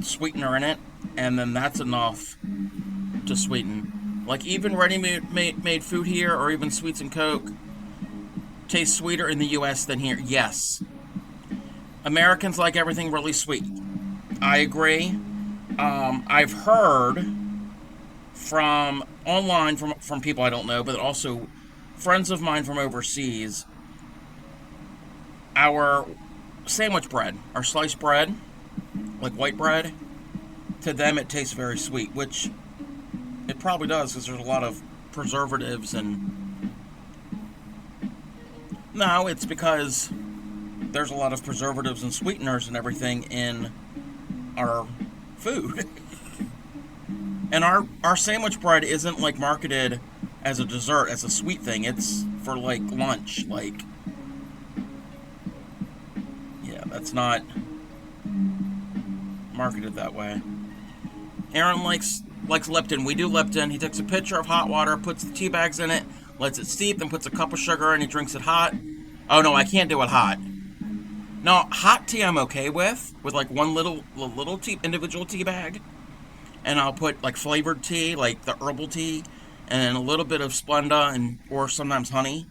sweetener in it, and then that's enough to sweeten. Like even ready-made food here, or even sweets and Coke, tastes sweeter in the U.S. than here. Yes. Americans like everything really sweet. I agree. I've heard from online from people I don't know, but also friends of mine from overseas, our sandwich bread, our sliced bread, like white bread, to them it tastes very sweet, which it probably does because there's a lot of preservatives and... No, it's because there's a lot of preservatives and sweeteners and everything in our food. And our sandwich bread isn't like marketed as a dessert, as a sweet thing. It's for like lunch. Like, yeah, that's not marketed that way. Aaron likes Lipton. We do Lipton. He takes a pitcher of hot water, puts the tea bags in it, lets it steep, then puts a cup of sugar, and he drinks it hot. Oh no, I can't do it hot. Now, hot tea I'm okay with like one little tea, individual tea bag, and I'll put like flavored tea, like the herbal tea, and a little bit of Splenda and or sometimes honey.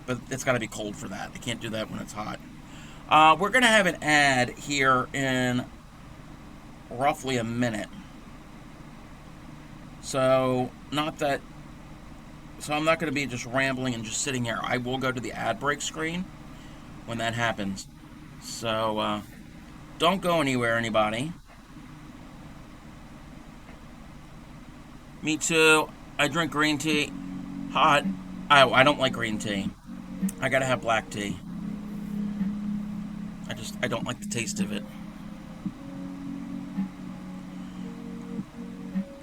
But it's got to be cold for that. I can't do that when it's hot. We're gonna have an ad here in roughly a minute. So not that. So I'm not going to be just rambling and just sitting here. I will go to the ad break screen when that happens. So don't go anywhere, anybody. Me too. I drink green tea. Hot. I don't like green tea. I gotta have black tea. I don't like the taste of it.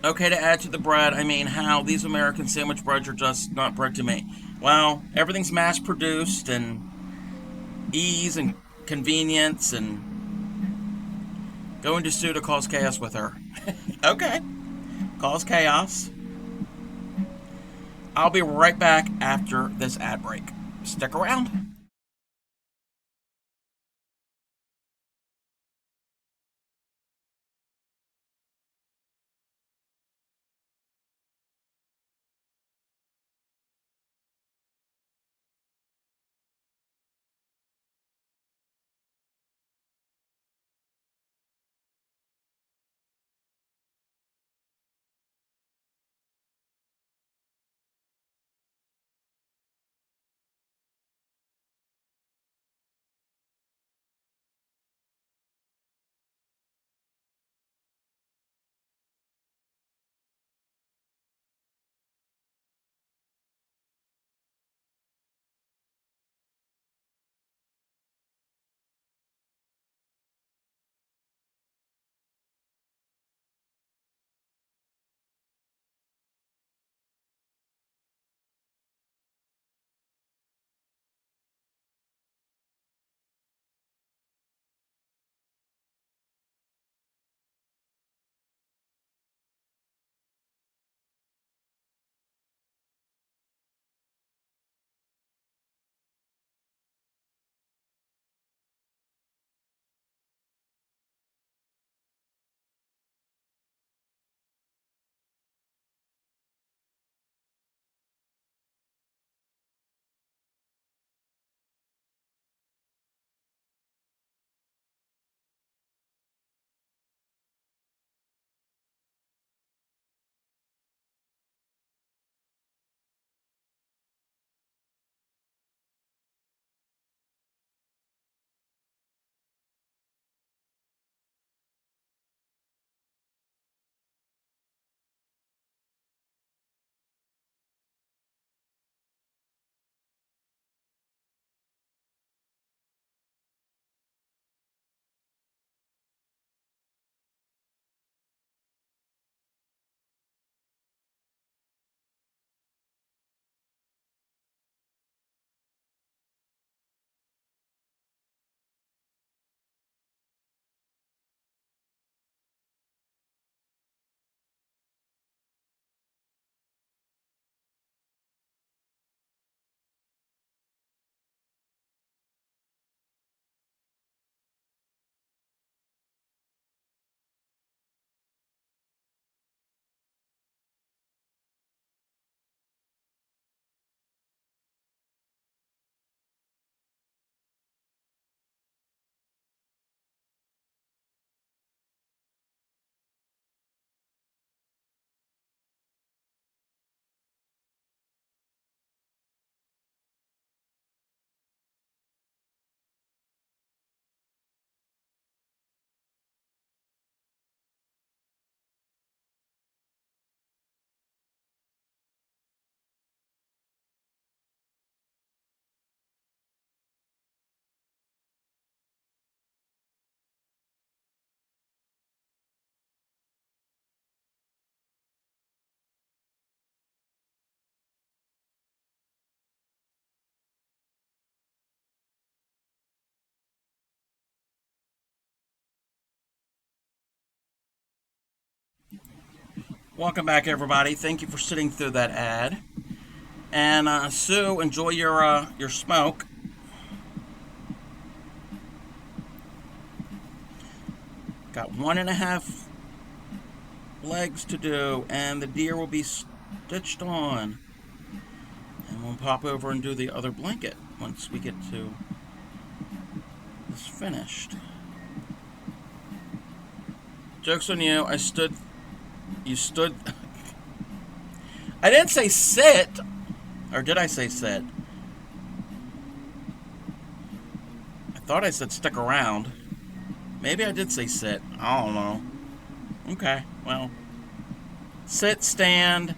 Okay, to add to the bread, I mean, how these American sandwich breads are just not bread to me. Well, everything's mass produced and ease and convenience and going to Sue to cause chaos with her. Okay, cause chaos. I'll be right back after this ad break. Stick around. Welcome back, everybody. Thank you for sitting through that ad. And Sue, enjoy your smoke. Got 1.5 legs to do, and the deer will be stitched on. And we'll pop over and do the other blanket once we get to this finished. Joke's on you. You stood. I didn't say sit. Or did I say sit? I thought I said stick around. Maybe I did say sit. I don't know. Okay, well. Sit, stand,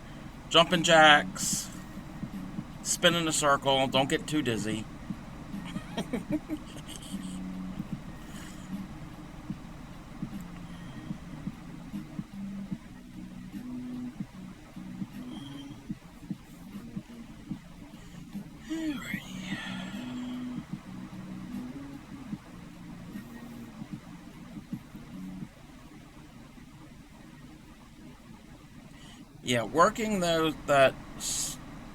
jumping jacks, spin in a circle. Don't get too dizzy. Yeah, working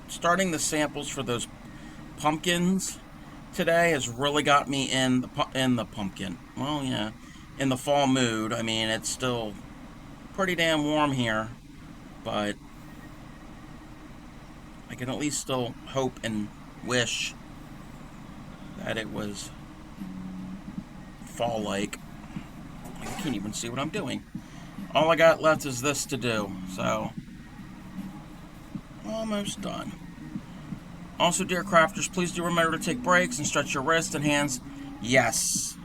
starting the samples for those pumpkins today has really got me in the pumpkin. Well, yeah, in the fall mood. I mean, it's still pretty damn warm here, but I can at least still hope and wish that it was fall-like. I can't even see what I'm doing. All I got left is this to do, so almost done. Also, dear crafters, please do remember to take breaks and stretch your wrists and hands. Yes.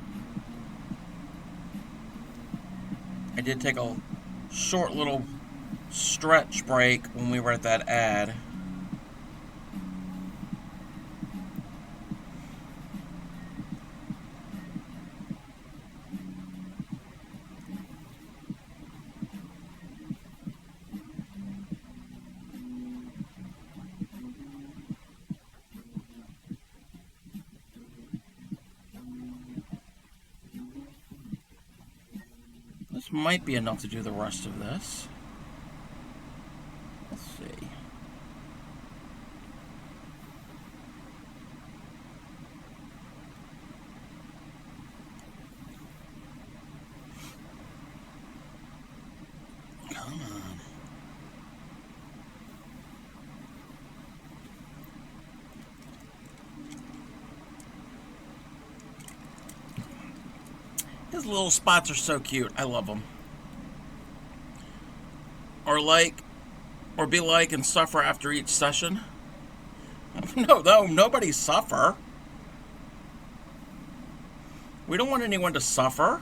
I did take a short little stretch break when we were at that ad. This might be enough to do the rest of this. Let's see. Come on. His little spots are so cute. I love them. Or be like and suffer after each session. No, nobody suffer. We don't want anyone to suffer.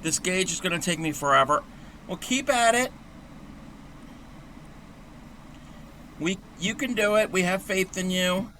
This gauge is going to take me forever. Well, keep at it. You can do it. We have faith in you.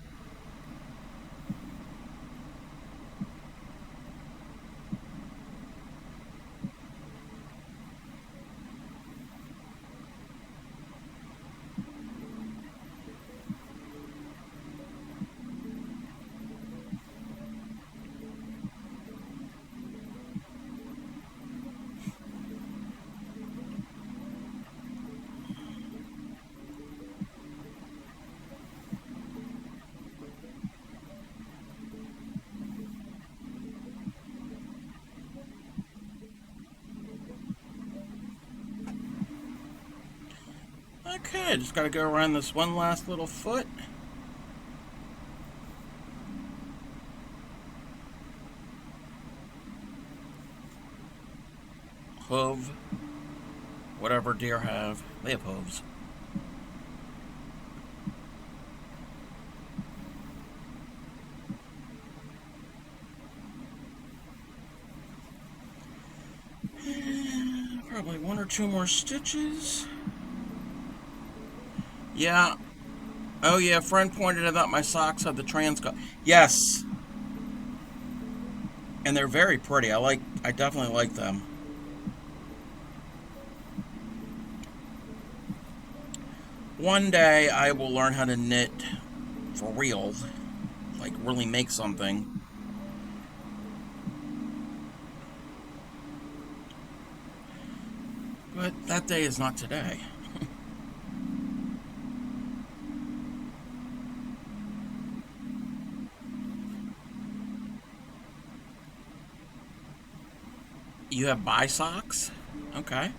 Okay, just got to go around this one last little foot. Hoof. Whatever deer have. They have hooves. Probably 1 or 2 more stitches. Yeah. Oh yeah, a friend pointed out my socks have the transco. Yes. And they're very pretty. I definitely like them. One day I will learn how to knit for real. Like really make something. But that day is not today. You have bi socks? Okay.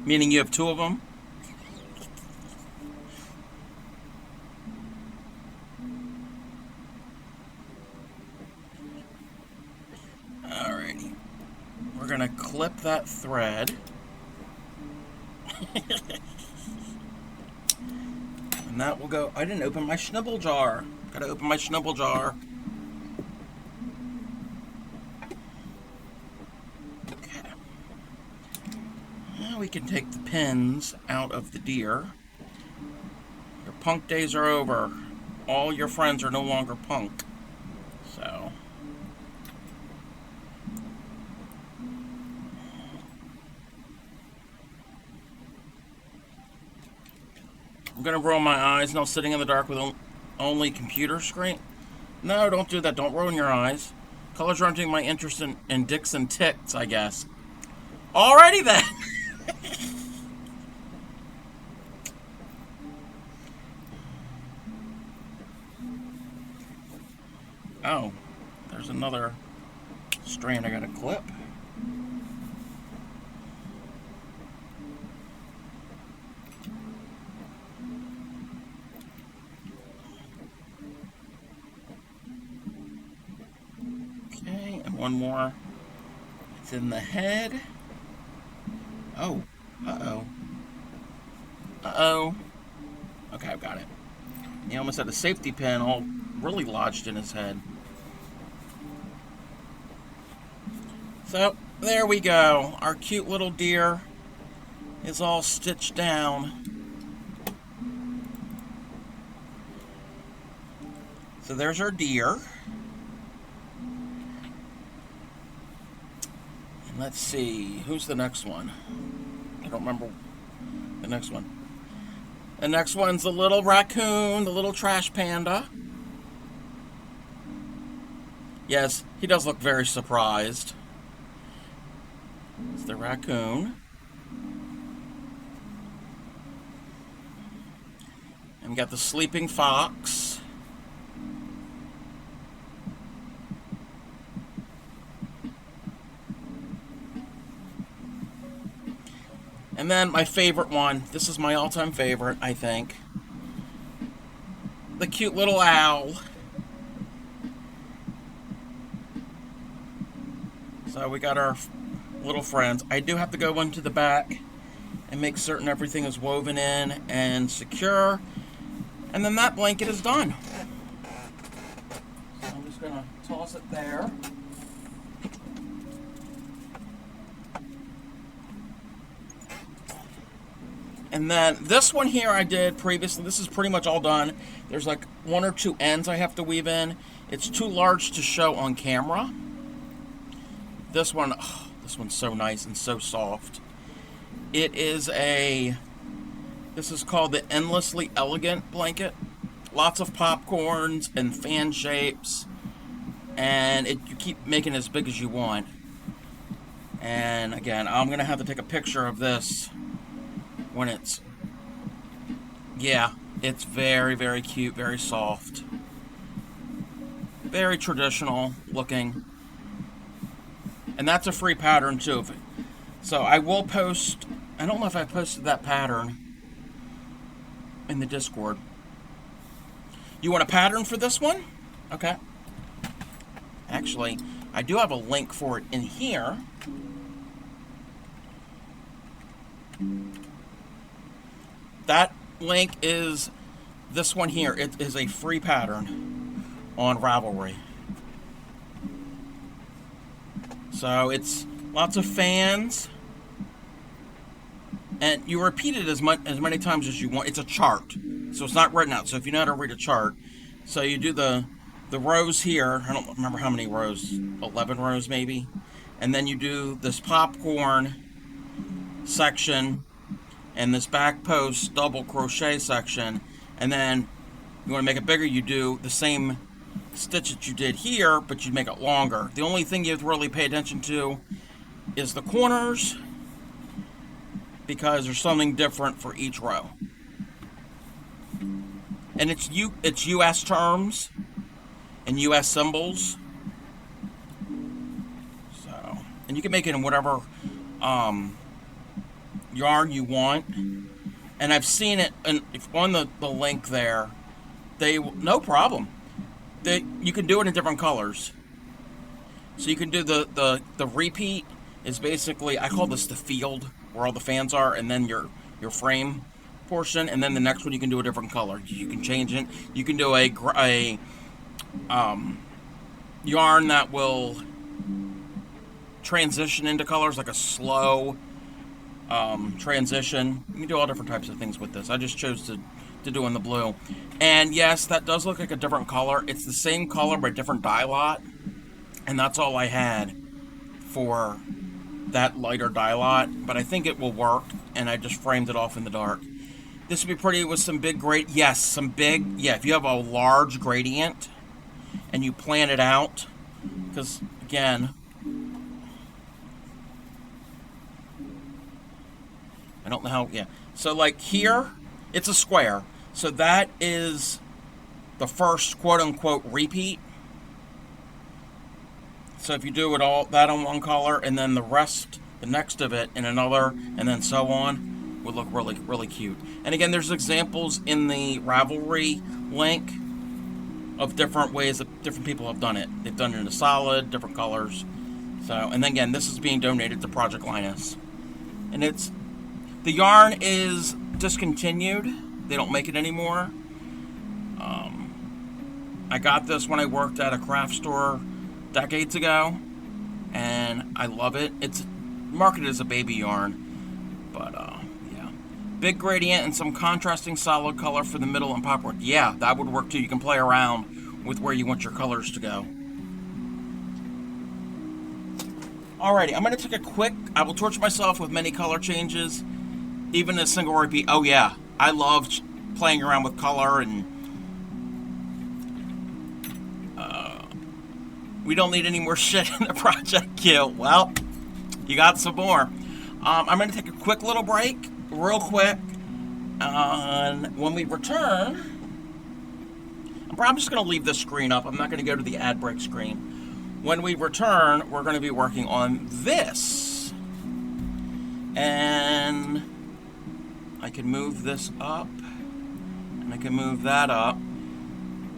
Meaning you have two of them? Alrighty. We're going to clip that thread. And that will go... I didn't open my schnibble jar. Gotta open my schnibble jar. Okay. Now we can take the pins out of the deer. Your punk days are over. All your friends are no longer punk. So... I'm gonna roll my eyes now, sitting in the dark with only computer screen. No, don't do that. Don't ruin your eyes. Colors aren't taking my interest in dicks and tits, I guess. Alrighty then. Oh, there's another strand I gotta clip. One more. It's in the head. Oh. Uh-oh. Uh-oh. Okay, I've got it. He almost had a safety pin all really lodged in his head. So, there we go. Our cute little deer is all stitched down. So there's our deer. Let's see, who's the next one? I don't remember the next one. The next one's the little raccoon, the little trash panda. Yes, he does look very surprised. It's the raccoon. And we got the sleeping fox. And then my favorite one, this is my all-time favorite, I think. The cute little owl. So we got our little friends. I do have to go into the back and make certain everything is woven in and secure. And then that blanket is done. So I'm just going to toss it there. And then this one here I did previously. This is pretty much all done. There's like one or two ends I have to weave in. It's too large to show on camera. This one, oh, this one's so nice and so soft. It is this is called the Endlessly Elegant blanket. Lots of popcorns and fan shapes. And you keep making it as big as you want. And again, I'm going to have to take a picture of this when it's, yeah, it's very, very cute, very soft. Very traditional looking. And that's a free pattern too. So I will post, I don't know if I posted that pattern in the Discord. You want a pattern for this one? Okay. Actually, I do have a link for it in here. That link is this one here. It is a free pattern on Ravelry. So it's lots of fans. And you repeat it as many times as you want. It's a chart. So it's not written out. So if you know how to read a chart. So you do the rows here. I don't remember how many rows. 11 rows maybe. And then you do this popcorn section. And this back post double crochet section. And then you want to make it bigger, you do the same stitch that you did here, but you make it longer. The only thing you have to really pay attention to is the corners, because there's something different for each row. And it's US terms and US symbols. And you can make it in whatever yarn you want. And I've seen it on the link there. No problem. You can do it in different colors. So you can do the repeat is basically, I call this the field where all the fans are, and then your frame portion, and then the next one you can do a different color. You can change it. You can do a yarn that will transition into colors, like a slow transition. You can do all different types of things with this. I just chose to do in the blue. And yes, that does look like a different color. It's the same color but different dye lot. And that's all I had for that lighter dye lot. But I think it will work. And I just framed it off in the dark. This would be pretty with some big gradient. Yes, some big. Yeah, if you have a large gradient and you plan it out. Because, again, I don't know how. Yeah. So, like here, it's a square. So that is the first quote-unquote repeat. So if you do it all that on one color and then the rest, the next of it in another, and then so on, would look really, really cute. And again, there's examples in the Ravelry link of different ways that different people have done it. They've done it in a solid, different colors. So, and then again, this is being donated to Project Linus. And the yarn is discontinued. They don't make it anymore. I got this when I worked at a craft store decades ago, and I love it. It's marketed as a baby yarn, but yeah. Big gradient and some contrasting solid color for the middle and popcorn. Yeah, that would work too. You can play around with where you want your colors to go. Alrighty, I'm going to take a quick, I will torture myself with many color changes, even a single repeat. Oh yeah, I love playing around with color, and we don't need any more shit in the project queue. Well, you got some more. I'm going to take a quick little break, real quick, and when we return, I'm probably just going to leave this screen up. I'm not going to go to the ad break screen. When we return, we're going to be working on this. And I can move this up, and I can move that up.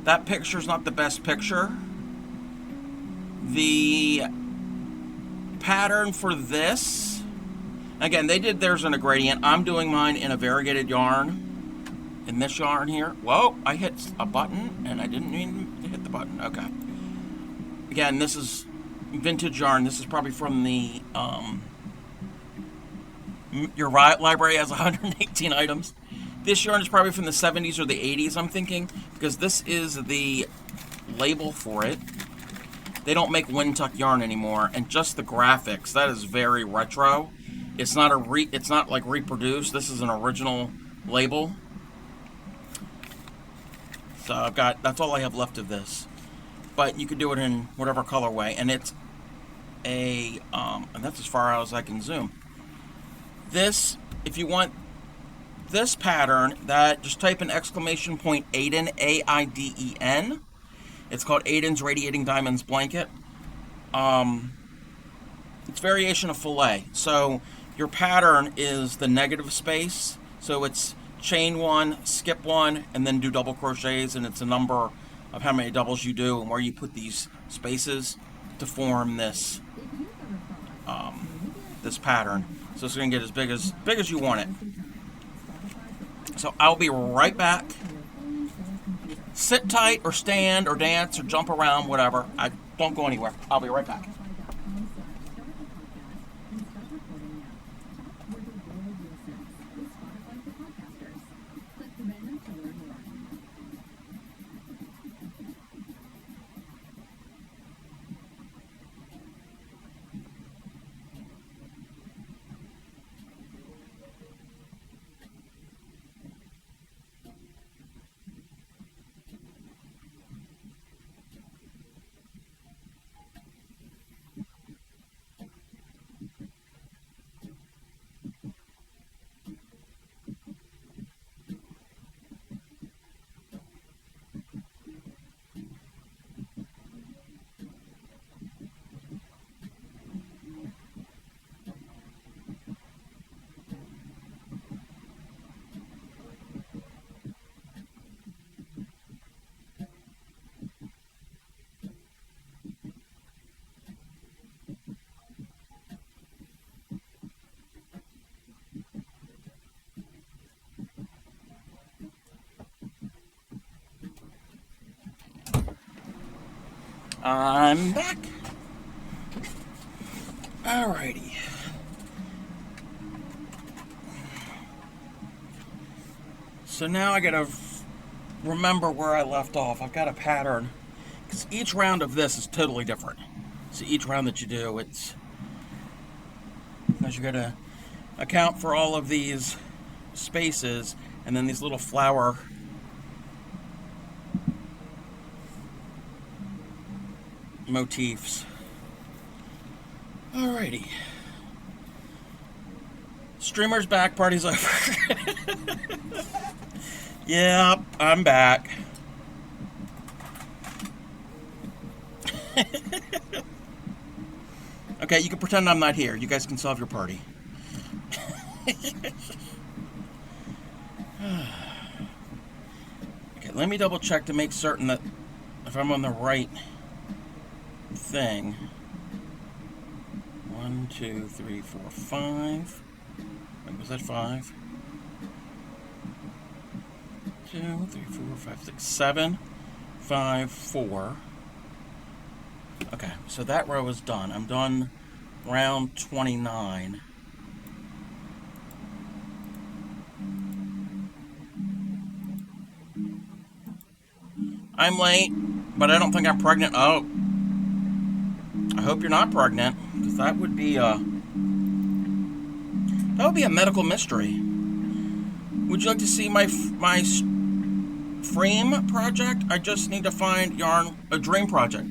That picture's not the best picture. The pattern for this, again, they did theirs in a gradient. I'm doing mine in a variegated yarn. In this yarn here. Whoa, I hit a button, and I didn't mean to hit the button. Okay. Again, this is vintage yarn. This is probably from the, your library has 118 items. This yarn is probably from the 70s or the 80s, I'm thinking, because this is the label for it. They don't make Windtuck yarn anymore, and just the graphics, that is very retro. It's not it's not like reproduced. This is an original label. So that's all I have left of this. But you can do it in whatever colorway, and it's and that's as far out as I can zoom. This, if you want this pattern, that just type in exclamation point Aiden, A-I-D-E-N. It's called Aiden's Radiating Diamonds Blanket. It's variation of fillet. So your pattern is the negative space. So it's chain one, skip one, and then do double crochets, and it's a number of how many doubles you do and where you put these spaces to form this this pattern. So it's going to get as big as you want it. So I'll be right back. Sit tight or stand or dance or jump around, whatever. I don't go anywhere. I'll be right back. I'm back. Alrighty. So now I gotta remember where I left off. I've got a pattern, because each round of this is totally different. So each round that you do, it's because you gotta account for all of these spaces and then these little flower motifs. Alrighty. Streamer's back, party's over. Yep, I'm back. Okay, you can pretend I'm not here. You guys can solve your party. Okay, let me double check to make certain that if I'm on the right thing. 1, 2, 3, 4, 5. Wait, was that 5? 2, 3, 4, 5, 6, 7, 5, 4. Okay, so that row is done. I'm done round 29. I'm late, but I don't think I'm pregnant. Oh, I hope you're not pregnant, because that would be a medical mystery. Would you like to see my frame project? I just need to find yarn, a dream project.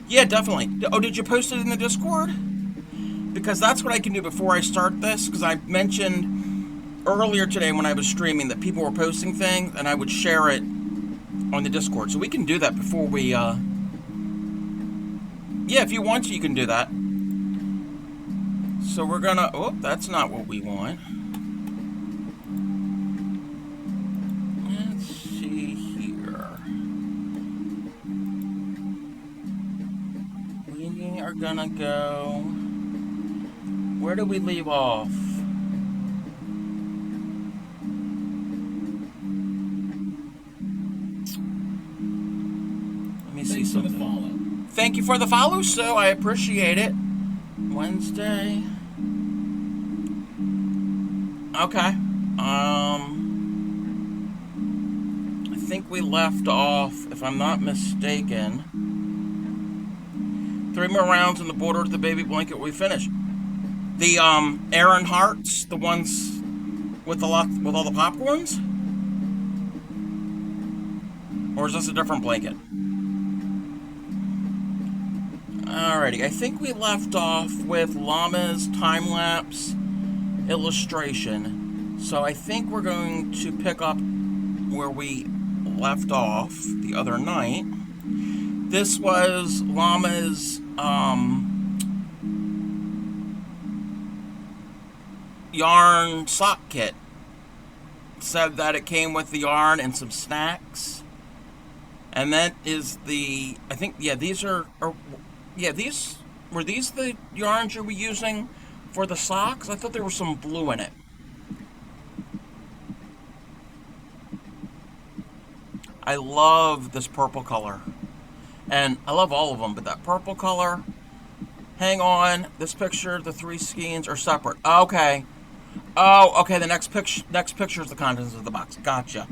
Yeah, definitely. Oh, did you post it in the Discord? Because that's what I can do before I start this, because I mentioned earlier today when I was streaming that people were posting things, and I would share it on the Discord. So we can do that before we, yeah, if you want to, you can do that. So we're gonna, oh, that's not what we want. Let's see here. We are gonna go, where do we leave off? Let me see something. Thank you for the follow, so I appreciate it. Wednesday. Okay. I think we left off, if I'm not mistaken, 3 more rounds in the border of the baby blanket. We finished. The Aaron hearts, the ones with all the popcorns, or is this a different blanket? Alrighty, I think we left off with Llama's time-lapse illustration. So I think we're going to pick up where we left off the other night. This was Llama's yarn sock kit. Said that it came with the yarn and some snacks. And that is the, I think, yeah, these are yeah, were these the yarns you were using for the socks? I thought there was some blue in it. I love this purple color. And I love all of them, but that purple color. Hang on. This picture, the 3 skeins are separate. Okay. Oh, okay, the next picture is the contents of the box. Gotcha.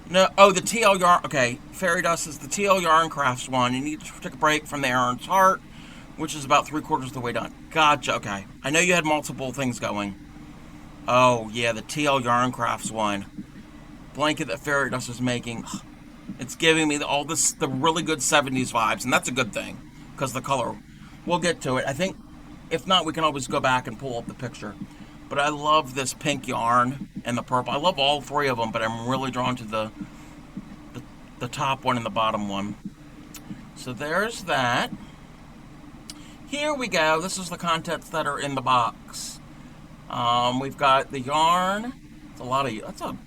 No, oh, the TL yarn. Okay, Fairy Dust is the TL Yarn Crafts one. You need to take a break from the Aaron's Heart, which is about 3/4 of the way done. Gotcha. Okay, I know you had multiple things going. Oh yeah, the TL Yarn Crafts one blanket that Fairy Dust is making. It's giving me the really good 70s vibes, and that's a good thing because the color. We'll get to it. I think if not, we can always go back and pull up the picture. But I love this pink yarn and the purple. I love all 3 of them, but I'm really drawn to the top one and the bottom one. So there's that. Here we go. This is the contents that are in the box. We've got the yarn. That's a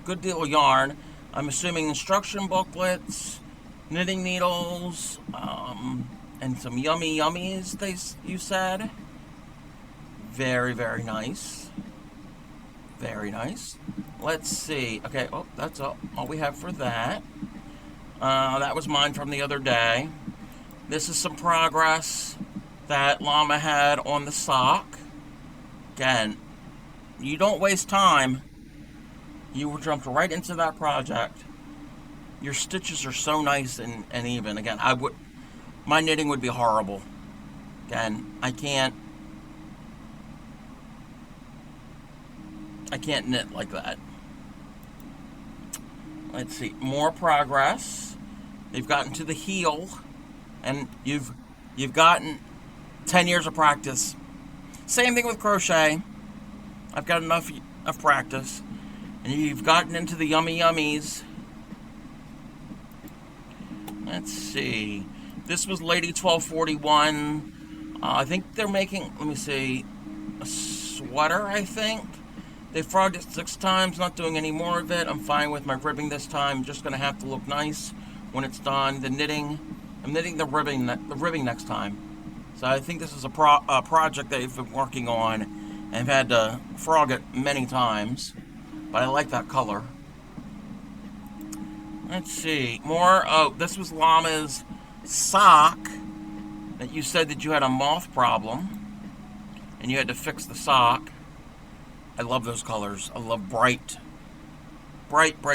good deal of yarn. I'm assuming instruction booklets, knitting needles, and some yummy yummies, you said. Very, very nice. Very nice. Let's see. Okay, oh, that's all we have for that. That was mine from the other day. This is some progress that Llama had on the sock. Again, you don't waste time. You jumped right into that project. Your stitches are so nice and even. Again, my knitting would be horrible. Again, I can't knit like that. Let's see, more progress. They've gotten to the heel, and you've gotten 10 years of practice. Same thing with crochet. I've got enough of practice, and you've gotten into the yummy yummies. Let's see. This was Lady 1241. I think they're making, let me see, a sweater, I think. They frogged it 6 times, not doing any more of it. I'm fine with my ribbing this time. Just going to have to look nice when it's done. The knitting, I'm knitting the ribbing next time. So I think this is a project they've been working on and have had to frog it many times. But I like that color. Let's see. More. Oh, this was Llama's sock that you said that you had a moth problem and you had to fix the sock. I love those colors. I love bright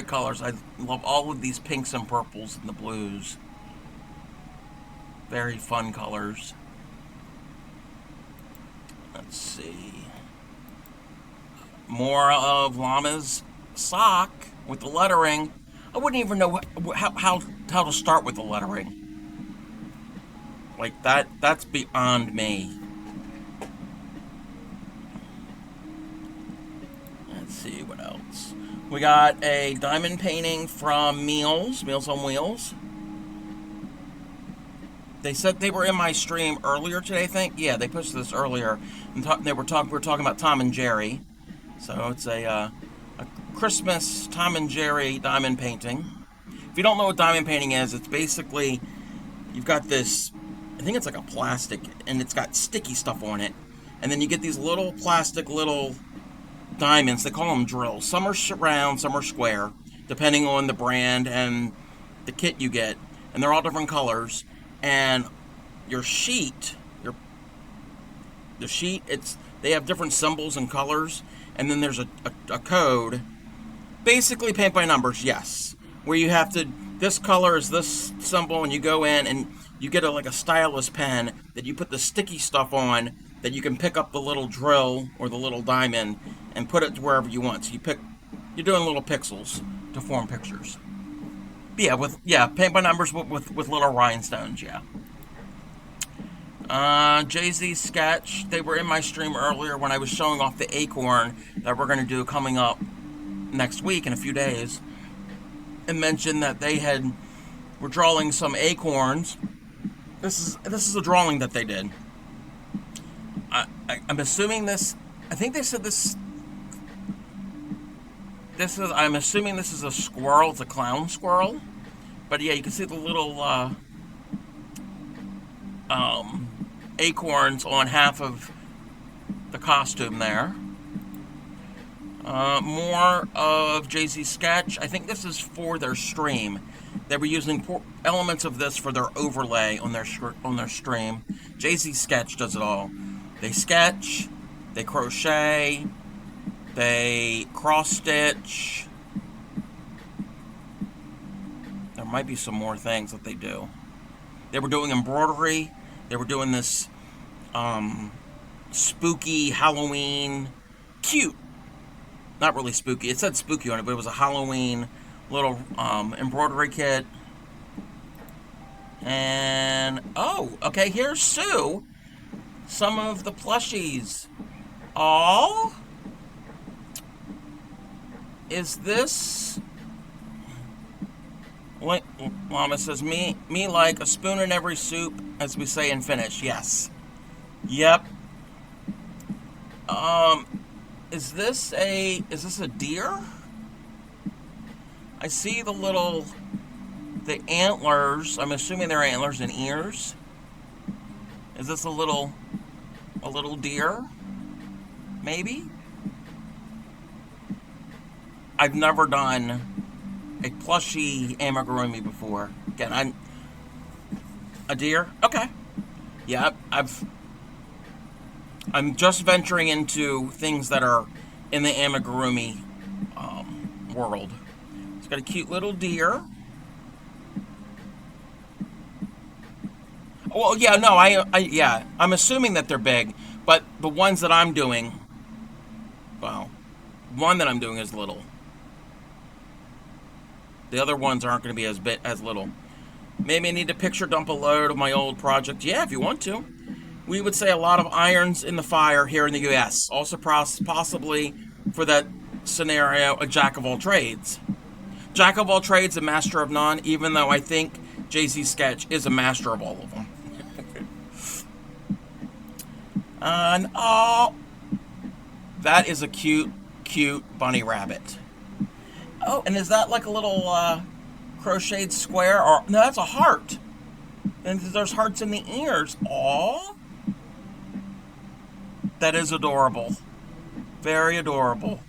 colors. I love all of these pinks and purples and the blues. Very fun colors. Let's see. More of Llama's sock with the lettering. I wouldn't even know how to start with the lettering. Like that's beyond me. Let's see what else. We got a diamond painting from Meals on Wheels. They said they were in my stream earlier today, I think. Yeah, they posted this earlier. And we were talking about Tom and Jerry. So it's a Christmas Tom and Jerry diamond painting. If you don't know what diamond painting is, it's basically, you've got this, I think it's like a plastic, and it's got sticky stuff on it. And then you get these little plastic diamonds. They call them drills. Some are round, some are square, depending on the brand and the kit you get. And they're all different colors. And your sheet, they have different symbols and colors. And then there's a code. Basically paint by numbers, yes. Where you have to, this color is this symbol, and you go in and you get like a stylus pen that you put the sticky stuff on, that you can pick up the little drill or the little diamond and put it to wherever you want. So you're doing little pixels to form pictures. Paint by numbers with little rhinestones, yeah. Jay-Z sketch. They were in my stream earlier when I was showing off the acorn that we're going to do coming up next week in a few days, and mentioned that were drawing some acorns. This is a drawing that they did. I'm assuming this. I think they said this. I'm assuming this is a squirrel. It's a clown squirrel. But yeah, you can see the little acorns on half of the costume there. More of Jay-Z's sketch. I think this is for their stream. They were using elements of this for their overlay on their stream. Jay-Z's sketch does it all. They sketch, they crochet, they cross stitch. There might be some more things that they do. They were doing embroidery. They were doing this spooky Halloween, cute. Not really spooky. It said spooky on it, but it was a Halloween little embroidery kit. And, oh, okay, here's Sue. Some of the plushies. Oh, is this... Mama says, me like a spoon in every soup, as we say in Finnish. Yes. Yep. Is this a deer? I see the antlers. I'm assuming they're antlers and ears. Is this a little deer? Maybe? I've never done a plushy amigurumi before. Again, a deer? Okay. Yeah, I'm just venturing into things that are in the amigurumi world. It's got a cute little deer. Well, yeah, no, yeah, I'm assuming that they're big, but the ones that I'm doing, well, one that I'm doing is little. The other ones aren't going to be as little. Maybe I need to picture dump a load of my old project. Yeah, if you want to. We would say a lot of irons in the fire here in the U.S. Also, possibly for that scenario, a jack of all trades. Jack of all trades, a master of none, even though I think Jay-Z Sketch is a master of all of them. And, oh, that is a cute, cute bunny rabbit. Oh, and is that like a little crocheted square? Or no, that's a heart. And there's hearts in the ears. Aw. That is adorable. Very adorable.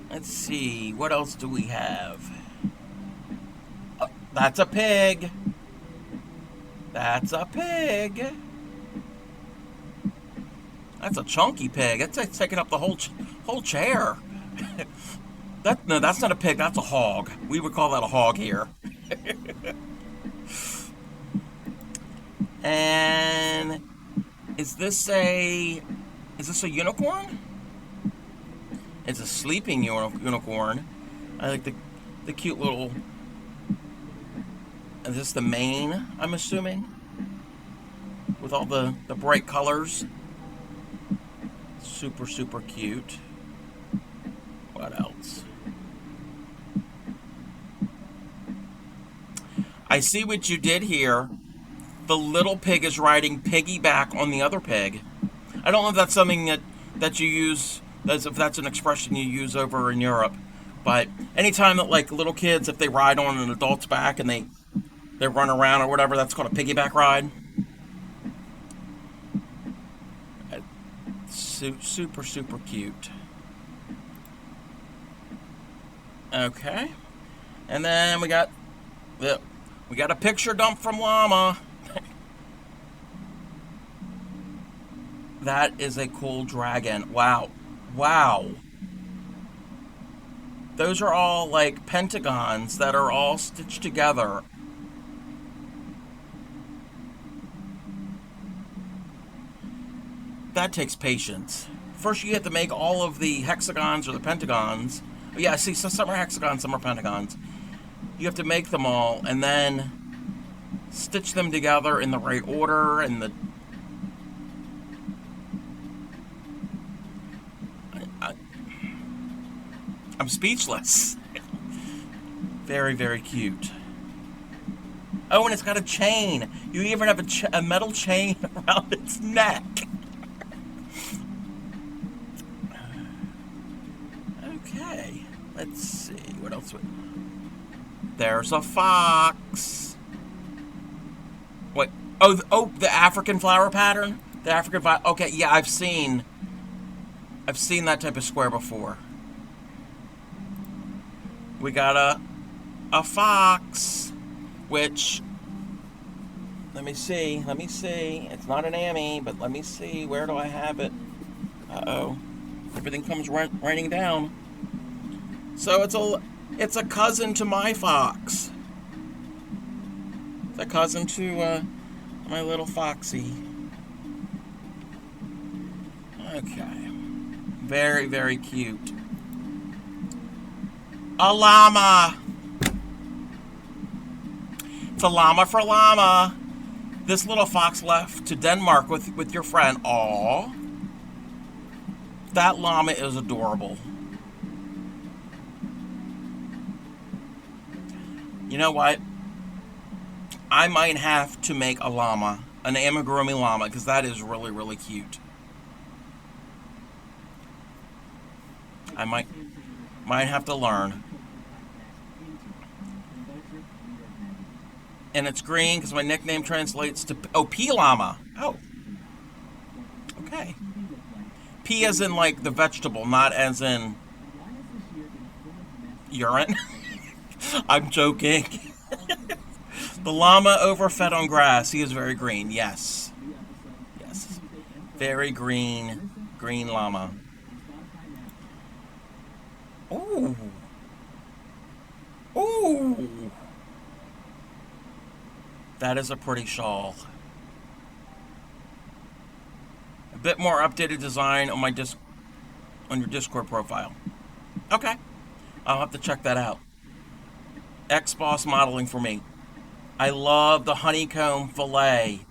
Let's see. What else do we have? Oh, that's a pig. That's a pig. That's a chunky pig. That's taking up the whole chair. No, that's not a pig. That's a hog. We would call that a hog here. And is this a unicorn? It's a sleeping unicorn. I like the cute little. Is this the mane, I'm assuming? With all the bright colors. Super, super cute. What else? I see what you did here. The little pig is riding piggyback on the other pig. I don't know if that's something that you use, if that's an expression you use over in Europe. But anytime that like little kids, if they ride on an adult's back and they run around or whatever, that's called a piggyback ride. Super, super cute. Okay. And then we got a picture dump from Llama. That is a cool dragon. Wow. Wow. Those are all like pentagons that are all stitched together. That takes patience. First you have to make all of the hexagons or the pentagons. Yeah, see, so some are hexagons, some are pentagons. You have to make them all and then stitch them together in the right order and I'm speechless. Very, very cute. Oh, and it's got a chain. You even have a metal chain around its neck. Okay, let's see. What else? There's a fox. What? Oh, the African flower pattern? The African flower. Okay, yeah, I've seen that type of square before. We got a fox, which, let me see. It's not an Ammy, but let me see. Where do I have it? Uh-oh. Everything comes raining down. So it's a cousin to my fox. It's a cousin to my little foxy. Okay. Very, very cute. A llama. It's a llama for llama. This little fox left to Denmark with your friend. Aww. That llama is adorable. You know what? I might have to make a llama, an amigurumi llama, because that is really, really cute. I might have to learn. And it's green because my nickname translates to P llama. Oh. Okay. P as in like the vegetable, not as in Urine? I'm joking. The llama overfed on grass. He is very green. Yes. Yes. Very green. Green llama. Ooh. Ooh. That is a pretty shawl. A bit more updated design on on your Discord profile. Okay. I'll have to check that out. X-Boss modeling for me. I love the honeycomb fillet,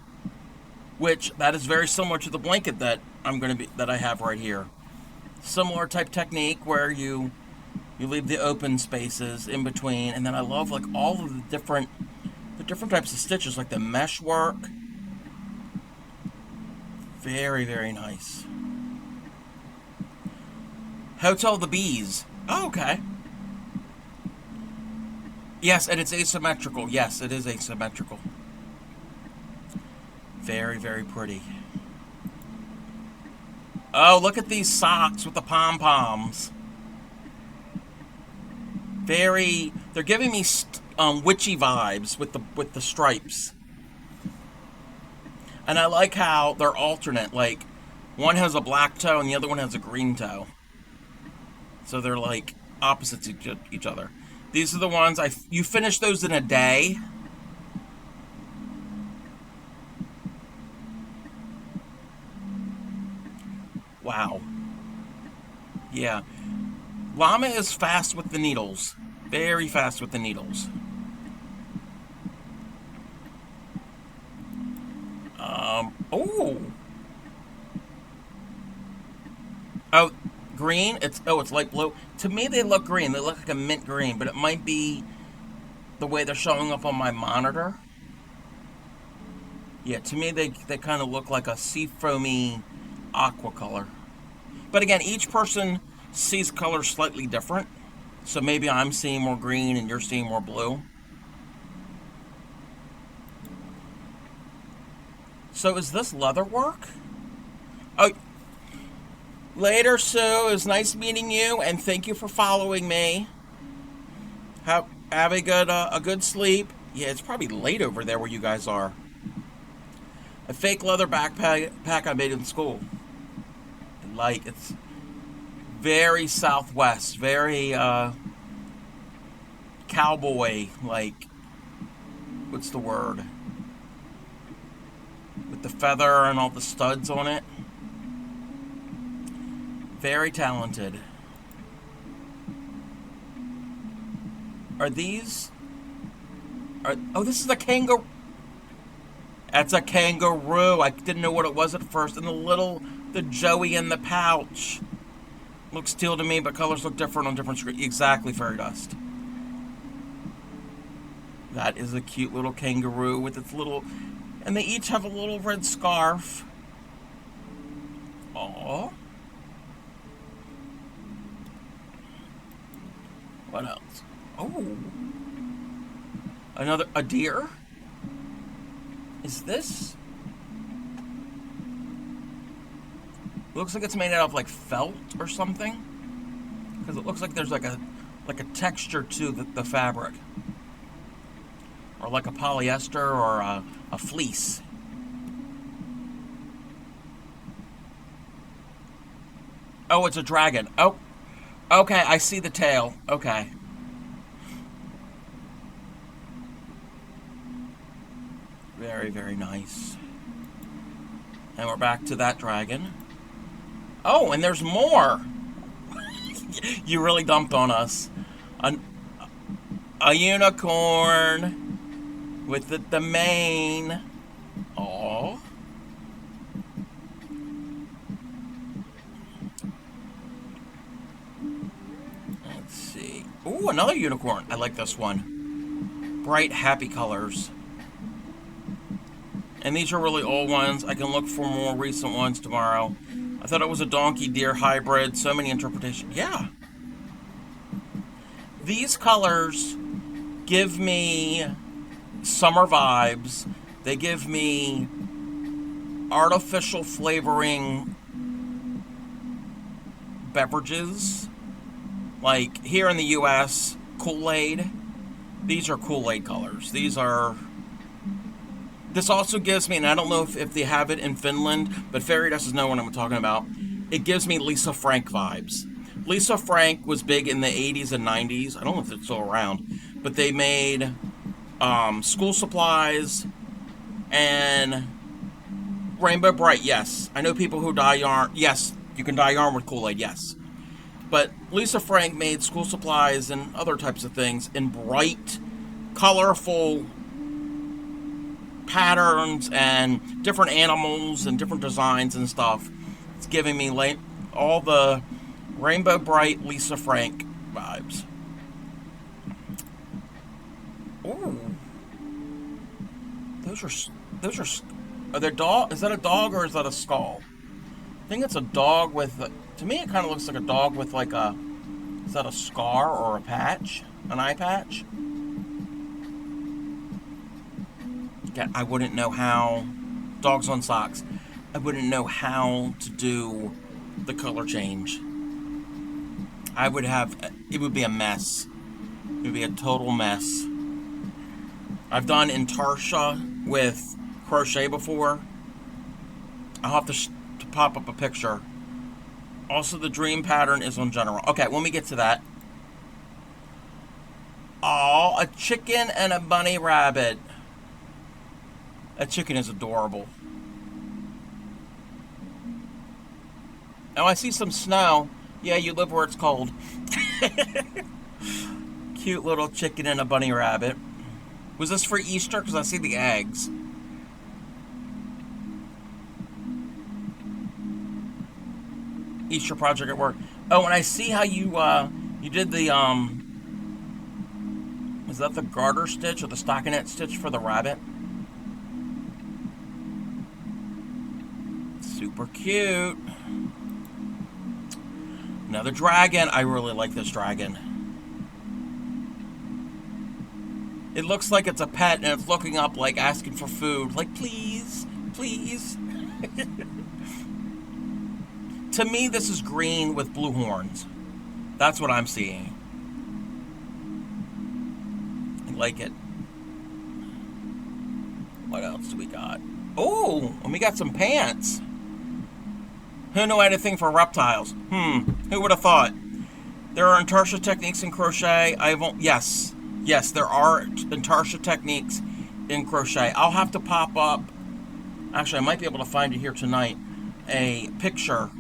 which that is very similar to the blanket that I have right here. Similar type technique where you leave the open spaces in between, and then I love like all of the different types of stitches, like the mesh work. Very, very nice. Hotel the Bees. Oh, okay. Yes, and it's asymmetrical. Yes, it is asymmetrical. Very, very pretty. Oh, look at these socks with the pom-poms. They're giving me witchy vibes with the stripes. And I like how they're alternate. Like, one has a black toe and the other one has a green toe. So they're like opposites each other. These are the ones you finish those in a day. Wow. Yeah. Llama is fast with the needles. Very fast with the needles. Oh. Oh, green? It's light blue. To me, they look green. They look like a mint green, but it might be the way they're showing up on my monitor. Yeah, to me, they kind of look like a seafoamy aqua color. But again, each person sees colors slightly different. So maybe I'm seeing more green and you're seeing more blue. So is this leather work? Oh, later, Sue. It was nice meeting you, and thank you for following me. Have a good sleep. Yeah, it's probably late over there where you guys are. A fake leather backpack I made in school. Like, it's very Southwest, very cowboy, like, what's the word? With the feather and all the studs on it. Very talented. This is a kangaroo. That's a kangaroo. I didn't know what it was at first. And the Joey in the pouch. Looks teal to me, but colors look different on different screens. Exactly, fairy dust. That is a cute little kangaroo with its little... And they each have a little red scarf. Aww. What else? Oh. A deer? Is this? Looks like it's made out of like felt or something. Because it looks like there's like a texture to the fabric. Or like a polyester or a fleece. Oh, it's a dragon. Oh, okay, I see the tail. Okay. Very, very nice. And we're back to that dragon. Oh, and there's more. You really dumped on us. A unicorn with the mane. Aww. Let's see. Ooh, another unicorn. I like this one. Bright, happy colors. And these are really old ones. I can look for more recent ones tomorrow. I thought it was a donkey deer hybrid. So many interpretations. Yeah. These colors give me summer vibes. They give me artificial flavoring beverages. Like here in the US, Kool-Aid. These are Kool-Aid colors. This also gives me, and I don't know if they have it in Finland, but Fairy Dust is know what I'm talking about. It gives me Lisa Frank vibes. Lisa Frank was big in the 80s and 90s. I don't know if it's still around, but they made school supplies and Rainbow Bright. Yes, I know people who dye yarn. Yes, you can dye yarn with Kool-Aid. Yes, but Lisa Frank made school supplies and other types of things in bright, colorful patterns and different animals and different designs and stuff. It's giving me all the Rainbow Bright Lisa Frank vibes. Ooh, those are there dog? Is that a dog or is that a skull? I think it's a dog with. To me, it kind of looks like a dog with like a. Is that a scar or a patch? An eye patch? Again, I wouldn't know how. Dogs on socks. I wouldn't know how to do the color change. It would be a mess. It would be a total mess. I've done Intarsha with Crochet before. I'll have to pop up a picture. Also, the dream pattern is on general. Okay, when we get to that. Oh, a chicken and a bunny rabbit. That chicken is adorable. Oh, I see some snow. Yeah, you live where it's cold. Cute little chicken and a bunny rabbit. Was this for Easter? Because I see the eggs. Easter project at work. Oh, and I see how you did the is that the garter stitch or the stockinette stitch for the rabbit? Super cute. Another dragon. I really like this dragon. It looks like it's a pet and it's looking up like asking for food. Like, please, please. To me, this is green with blue horns. That's what I'm seeing. I like it. What else do we got? Oh, and we got some pants. Who knew anything for reptiles? Who would have thought? There are Intarsha techniques in crochet. Yes, there are Intarsha techniques in crochet. I'll have to pop up. Actually, I might be able to find it here tonight. A picture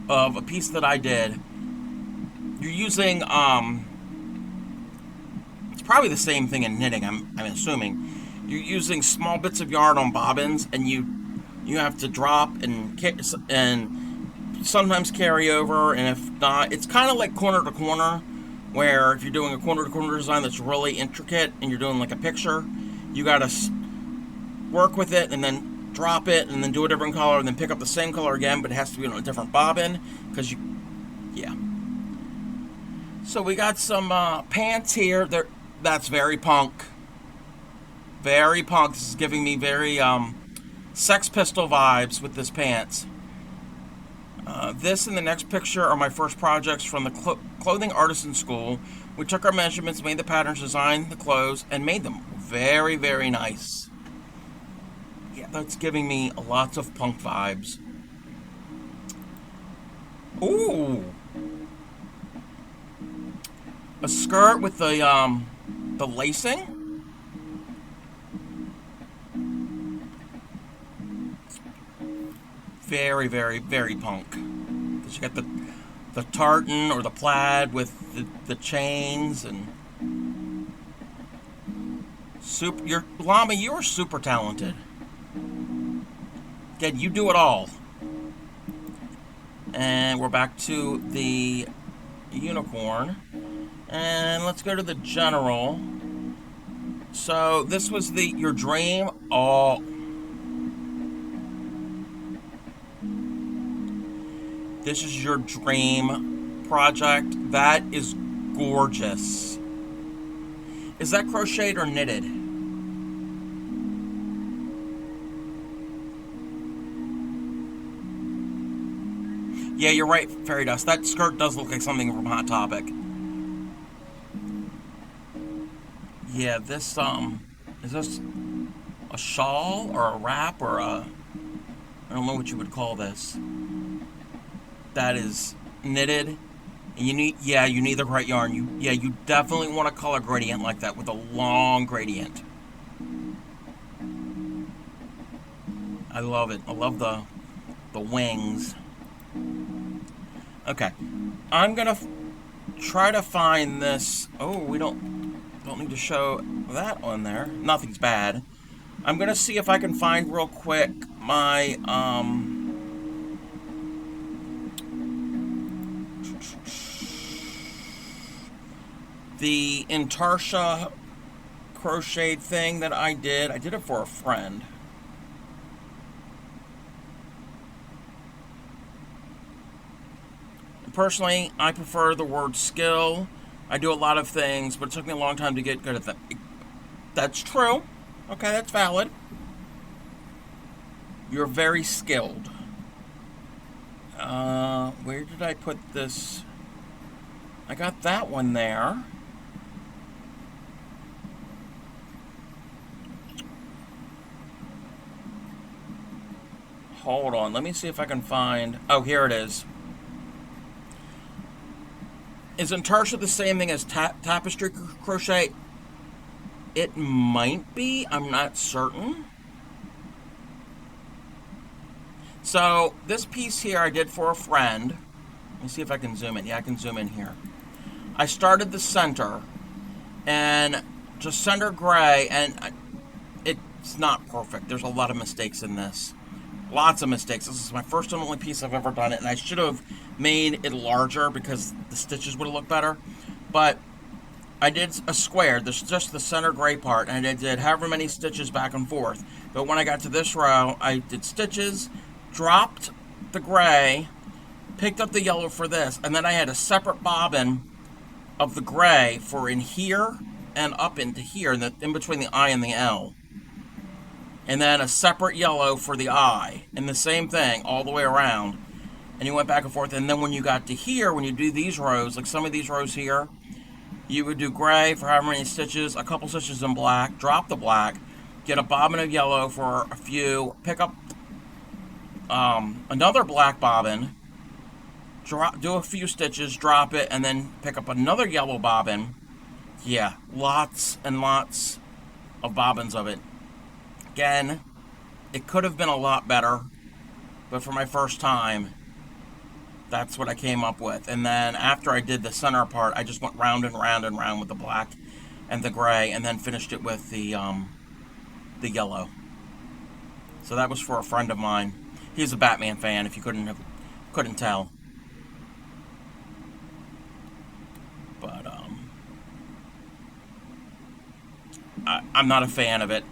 of a piece that I did. You're using it's probably the same thing in knitting. I'm assuming you're using small bits of yarn on bobbins, and you have to drop and sometimes carry over, and if not, it's kind of like corner to corner, where if you're doing a corner to corner design that's really intricate and you're doing like a picture, you gotta work with it and then drop it and then do a different color and then pick up the same color again, but it has to be on a different bobbin because so we got some pants here. That's very punk. Very punk. This is giving me very Sex Pistol vibes with this pants. This and the next picture are my first projects from the clothing artisan school. We took our measurements, made the patterns, designed the clothes, and made them. Very, very nice. Yeah, that's giving me lots of punk vibes. Ooh. A skirt with the lacing. Very, very, very punk. Because you got the tartan or the plaid with the chains and Llama, you are super talented. Again, you do it all. And we're back to the unicorn. And let's go to the general. So this was your dream. Oh. This is your dream project. That is gorgeous. Is that crocheted or knitted? Yeah, you're right, Fairy Dust. That skirt does look like something from Hot Topic. Yeah, this, is this a shawl or a wrap or I don't know what you would call this. That is knitted. And you need, yeah, you need the right yarn. You definitely want a color gradient like that with a long gradient. I love it. I love the wings. Okay, I'm gonna try to find this. Oh, we don't need to show that on there. Nothing's bad. I'm gonna see if I can find real quick my the Intarsha crochet thing that I did. I did it for a friend. Personally, I prefer the word skill. I do a lot of things, but it took me a long time to get good at that. That's true. Okay, that's valid. You're very skilled. Where did I put this? I got that one there. Hold on, let me see if I can find... Oh, here it is. Is Intarsha the same thing as tapestry crochet? It might be. I'm not certain. So, this piece here I did for a friend. Let me see if I can zoom in. Yeah, I can zoom in here. I started the center and just center gray, and it's not perfect. There's a lot of mistakes in this. Lots of mistakes. This is my first and only piece I've ever done it, and I should have made it larger because the stitches would have looked better. But I did a square. There's just the center gray part, and I did however many stitches back and forth. But when I got to this row, I did stitches, dropped the gray, picked up the yellow for this, and then I had a separate bobbin of the gray for in here and up into here, in between the I and the L. And then a separate yellow for the I, and the same thing all the way around. And you went back and forth, and then when you got to here, when you do these rows, like some of these rows here, you would do gray for however many stitches, a couple stitches in black, drop the black, get a bobbin of yellow for a few, pick up another black bobbin, do a few stitches, drop it, and then pick up another yellow bobbin. Yeah, lots and lots of bobbins of it. Again, it could have been a lot better, but for my first time, that's what I came up with. And then after I did the center part, I just went round and round and round with the black and the gray, and then finished it with the yellow. So that was for a friend of mine. He's a Batman fan, if you couldn't tell. But I'm not a fan of it.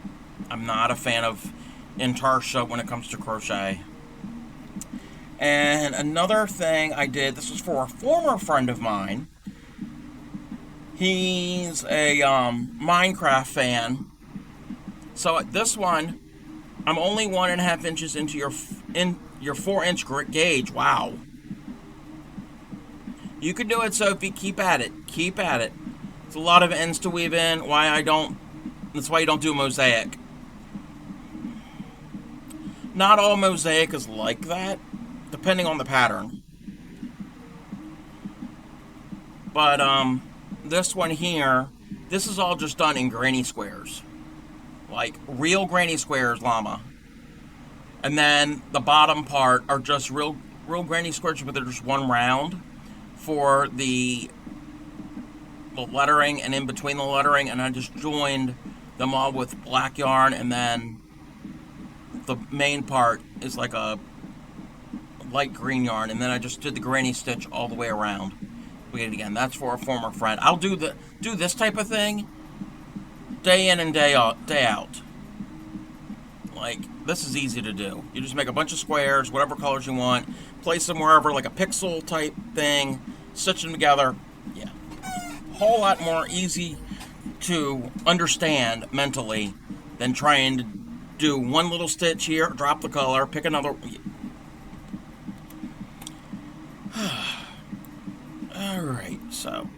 I'm not a fan of Intarsha when it comes to crochet. And another thing I did, this was for a former friend of mine. He's a Minecraft fan. So this one, I'm only 1.5 inches into your 4-inch gauge. Wow. You can do it, Sophie. Keep at it. Keep at it. It's a lot of ends to weave in. That's why you don't do mosaic. Not all mosaic is like that, depending on the pattern. But this one here, this is all just done in granny squares. Like real granny squares, llama. And then the bottom part are just real granny squares, but they're just one round for the lettering and in between the lettering, and I just joined them all with black yarn, and then the main part is like a light green yarn, and then I just did the granny stitch all the way around. We did it again. That's for a former friend. I'll do this type of thing day in and day out. Like, this is easy to do. You just make a bunch of squares, whatever colors you want, place them wherever, like a pixel type thing, stitch them together. Yeah. Whole lot more easy to understand mentally than trying to do one little stitch here, drop the color, pick another. Alright, so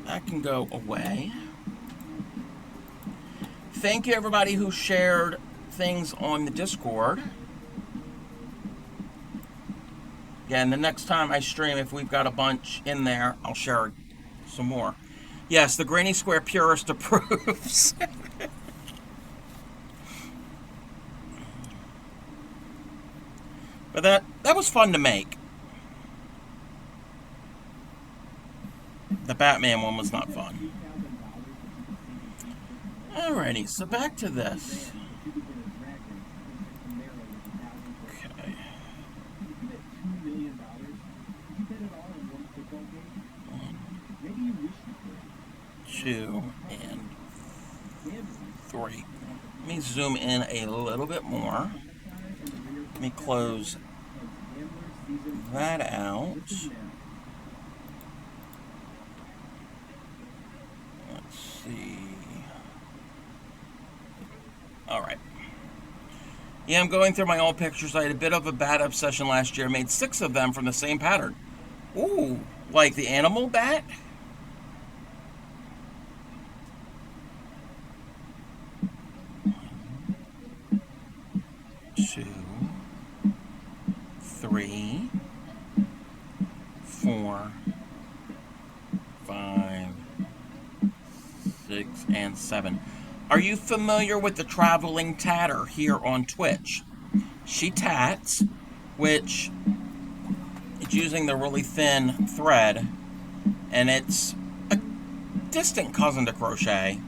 that can go away. Thank you, everybody who shared things on the Discord. Again, the next time I stream, if we've got a bunch in there, I'll share some more. Yes, the Granny Square purist approves. But that was fun to make. The Batman one was not fun. Alrighty, so back to this. Okay. 1, 2, and 3. Let me zoom in a little bit more. Let me close that out. Let's see. Alright. Yeah, I'm going through my old pictures. I had a bit of a bat obsession last year. I made 6 of them from the same pattern. Ooh, like the animal bat? Two, 3, 4, 5, 6, and 7. Are you familiar with the Traveling Tatter here on Twitch? She tats, which is using the really thin thread, and it's a distant cousin to crochet,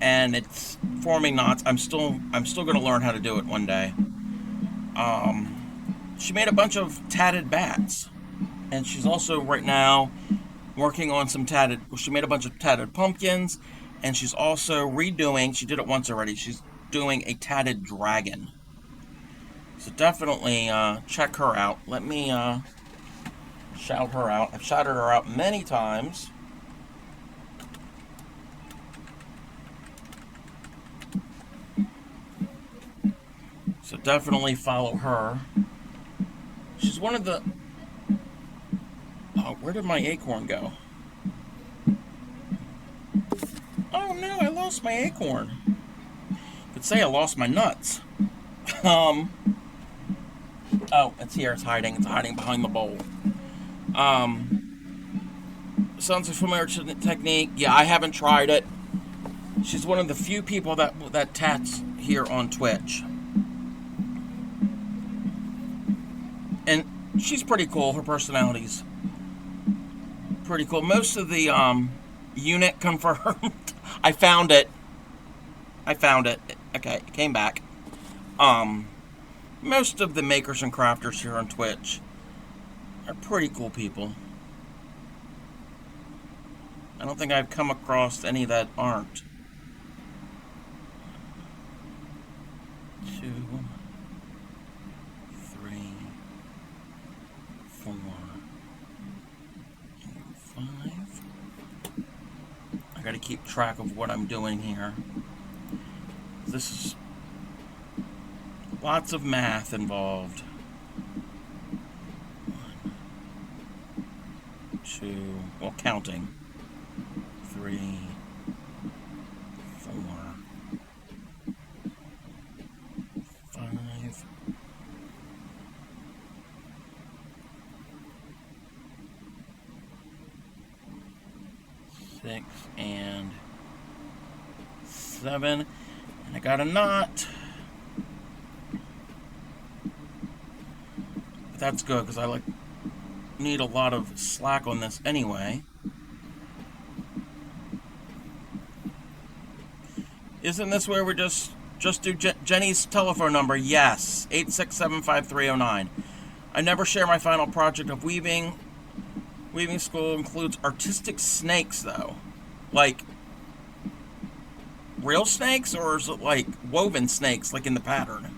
and it's forming knots. I'm still going to learn how to do it one day. She made a bunch of tatted bats, and she's also right now working on some tatted. Well, she made a bunch of tatted pumpkins, and she's also redoing. She did it once already. She's doing a tatted dragon. So definitely check her out. Let me shout her out. I've shouted her out many times. So definitely follow her. She's one of the... Oh, where did my acorn go? Oh no, I lost my acorn. Could say I lost my nuts. Oh, it's here. It's hiding. It's hiding behind the bowl. Sounds a familiar technique. Yeah, I haven't tried it. She's one of the few people that tats here on Twitch. And she's pretty cool. Her personality's pretty cool. Most of the unit confirmed. I found it. Okay, it came back. Most of the makers and crafters here on Twitch are pretty cool people. I don't think I've come across any that aren't. 2, 3, 4, and 5. I gotta keep track of what I'm doing here. This is lots of math involved. 1, 2, well, counting. 3, 4, 5, 6, and 7. And I got a knot. But that's good because I need a lot of slack on this anyway. Isn't this where we just do Jenny's telephone number? Yes, 8675309. I never share my final project of weaving. Weaving school includes artistic snakes, though. Like real snakes, or is it like woven snakes, like in the pattern?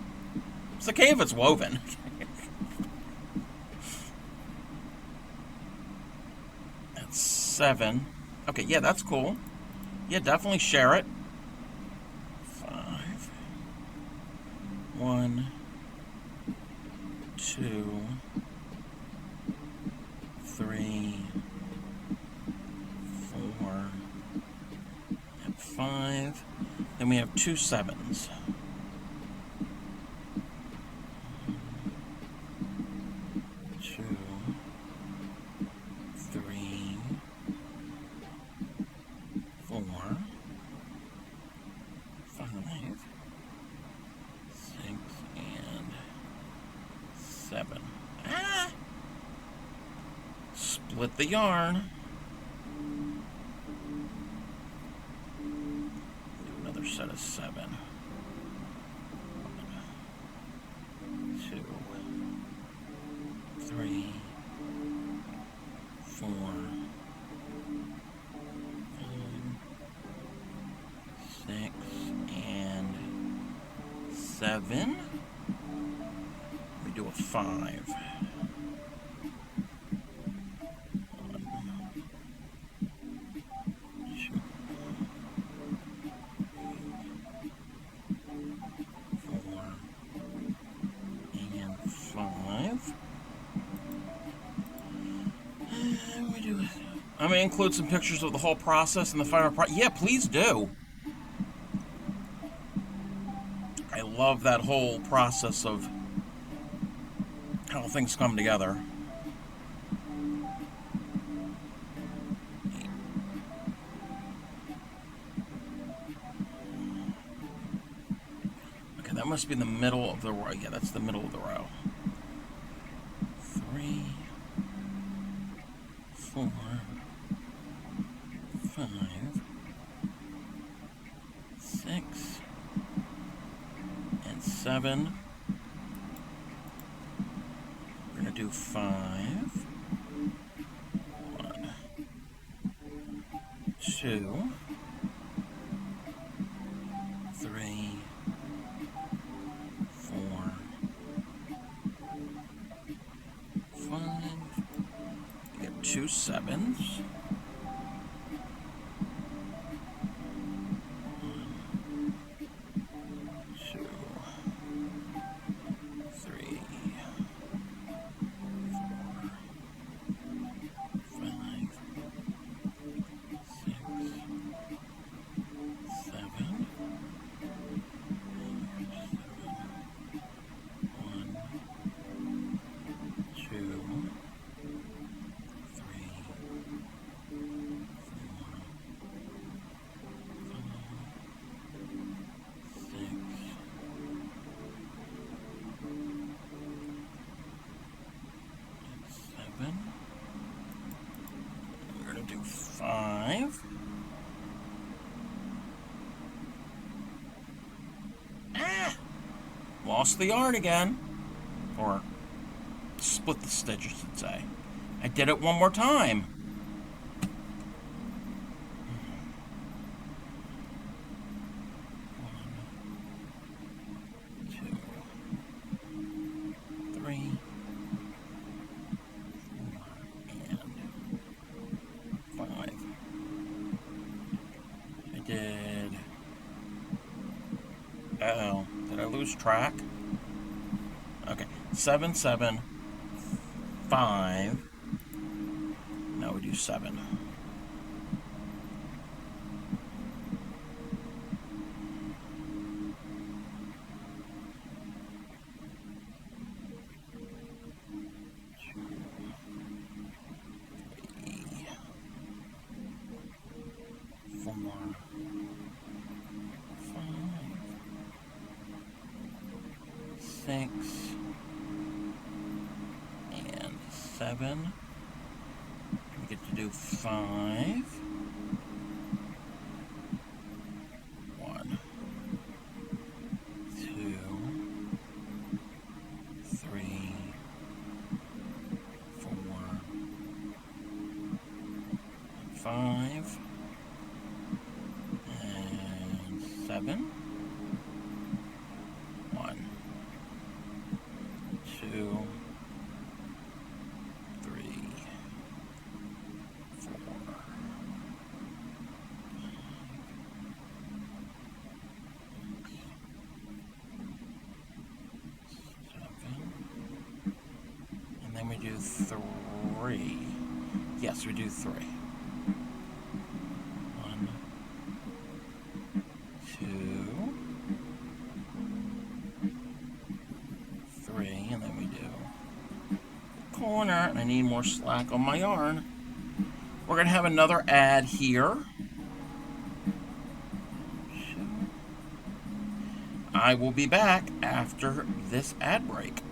It's okay if it's woven. That's 7. Okay, yeah, that's cool. Yeah, definitely share it. 1, 2, 3, 4, and 5. Then we have 2 sevens. 2, 3, 4, 5, 6, and 7. Ah! Split the yarn. Do another set of 7. 1, 2, 3, 4, 5, 6, and 7. We do a 5. 1, 2, 4, and 5. And we do it. I'm going to include some pictures of the whole process and the final part. Yeah, please do. I love that whole process of how things come together. Okay, that must be the middle of the row. Yeah, that's the middle of the row. 3, 4, 5, 6, and 7. We're going to do 5. 1, 2, 3, 4, 5. We got 2 sevens. 2, 3, 4, 5, 6, 7. 1, 2, 3, 4, 5, 6, 7. We're going to do 5. Ah! Lost the yarn again. Or split the stitch, I should say. I did it one more time. One, 2, 3, 4, and 5. I did. Uh-oh. Did I lose track? Okay. 7, 7, 5. Now we do 7. Six and 7. We get to do 5. 1, 2, 3, 4, 5, and 7. 1, 2, 3, 4, 7. And then we do 3. Yes, we do 3. 1, 2, corner, and I need more slack on my yarn. We're going to have another ad here. I will be back after this ad break.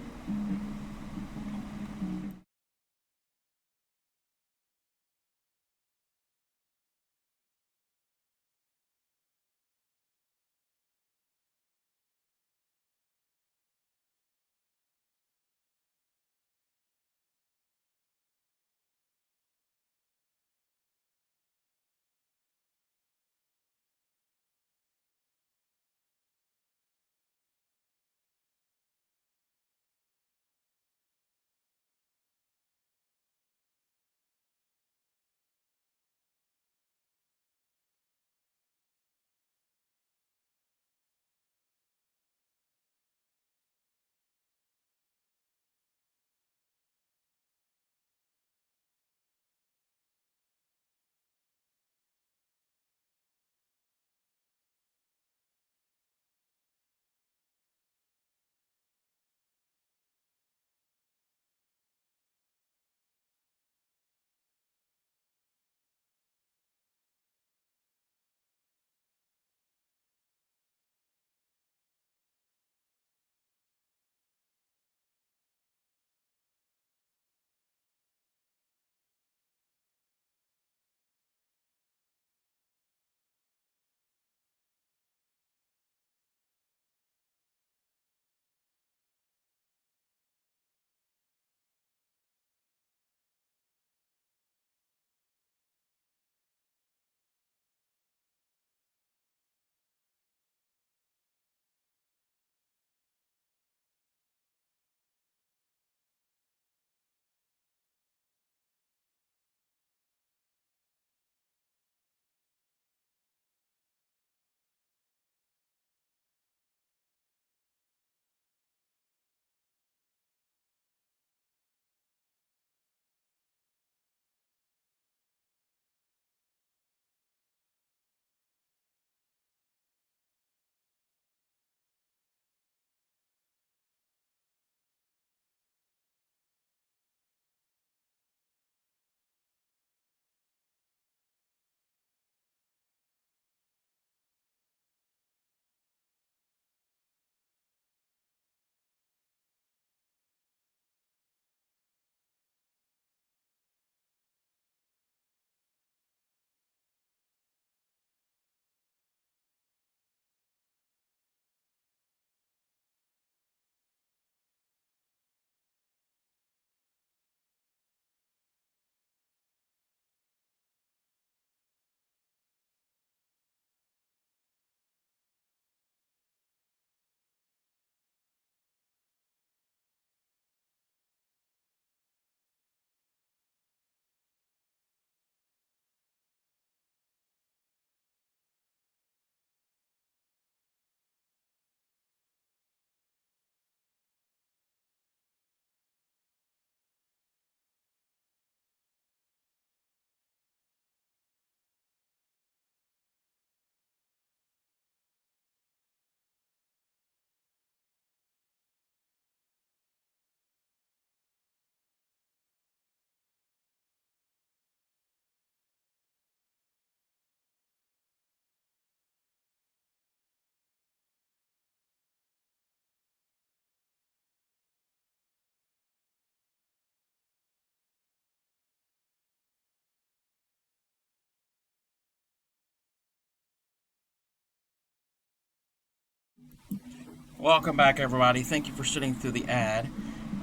Welcome back, everybody. Thank you for sitting through the ad.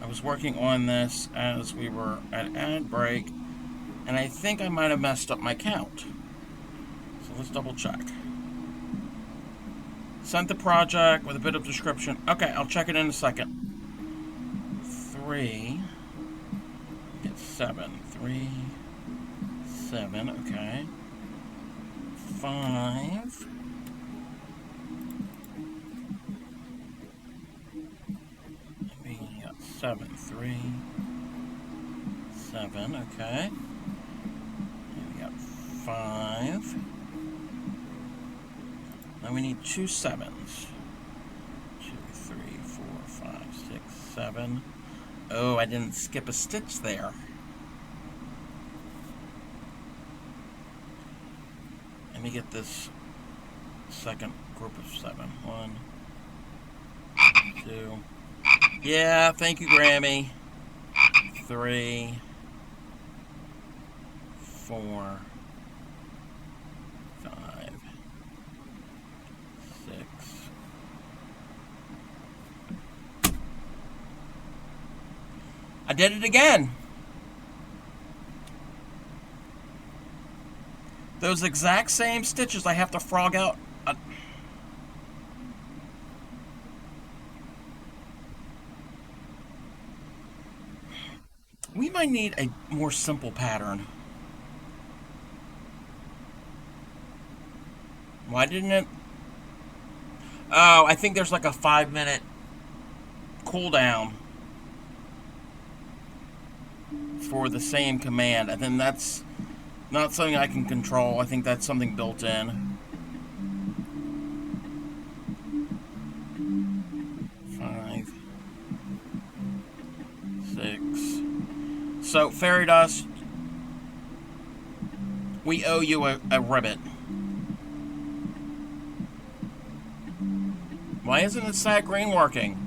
I was working on this as we were at ad break, and I think I might have messed up my count. So let's double check. Sent the project with a bit of description. Okay, I'll check it in a second. 3, get 7. 3, 7, okay. 5. Maybe 7, 3, 7, okay. And we got 5. Now we need 2 7s. 2, 3, 4, 5, 6, 7. Oh, I didn't skip a stitch there. Let me get this second group of 7. 1, 2. Yeah, thank you, Grammy. 3, 4, 5, 6. I did it again. Those exact same stitches I have to frog out. We might need a more simple pattern. Why didn't it? Oh, I think there's like a 5-minute cooldown for the same command. And then that's not something I can control. I think that's something built in. 5, 6. So, Fairy Dust, we owe you a ribbit. Why isn't the sag green working?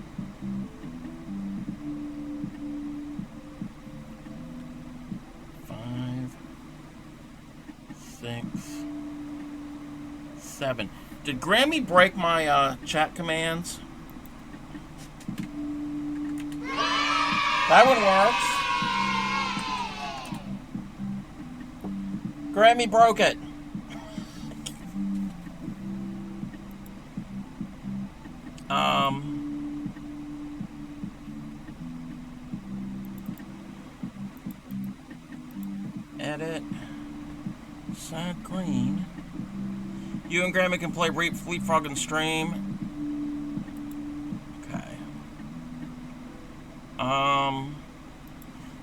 Did Grammy break my chat commands? That one works. Grammy broke it. Edit. Side green. You and Grammy can play Leapfrog and Stream. Okay.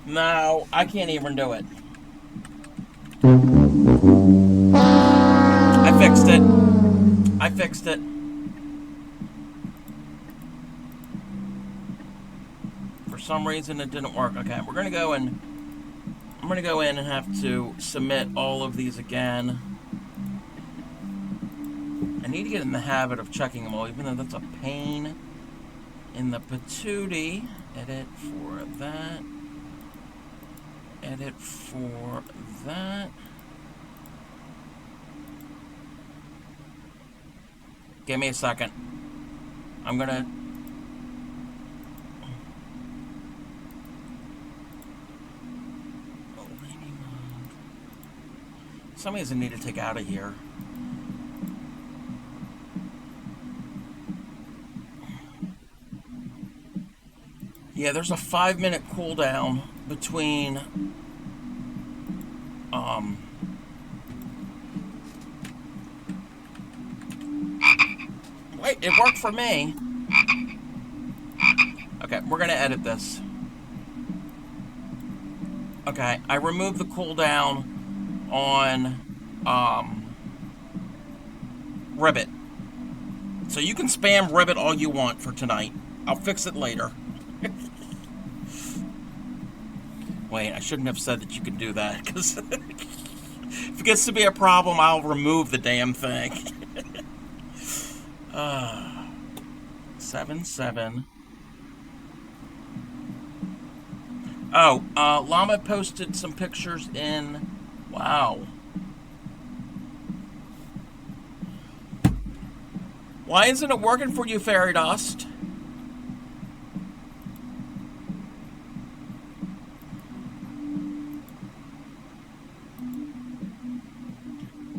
No, I can't even do it. I fixed it. I fixed it. For some reason it didn't work. Okay, we're gonna go and I'm gonna go in and have to submit all of these again. I need to get in the habit of checking them all, even though that's a pain in the patootie. Edit for that. Edit for that. Give me a second. I'm gonna... Somebody doesn't need to take out of here. Yeah, there's a 5-minute cooldown between wait, it worked for me. Okay, we're gonna edit this. Okay, I removed the cooldown on Ribbit. So you can spam Ribbit all you want for tonight. I'll fix it later. Wait, I shouldn't have said that you can do that, because if it gets to be a problem, I'll remove the damn thing. 7. Oh, Llama posted some pictures in... Wow. Why isn't it working for you, Fairy Dust?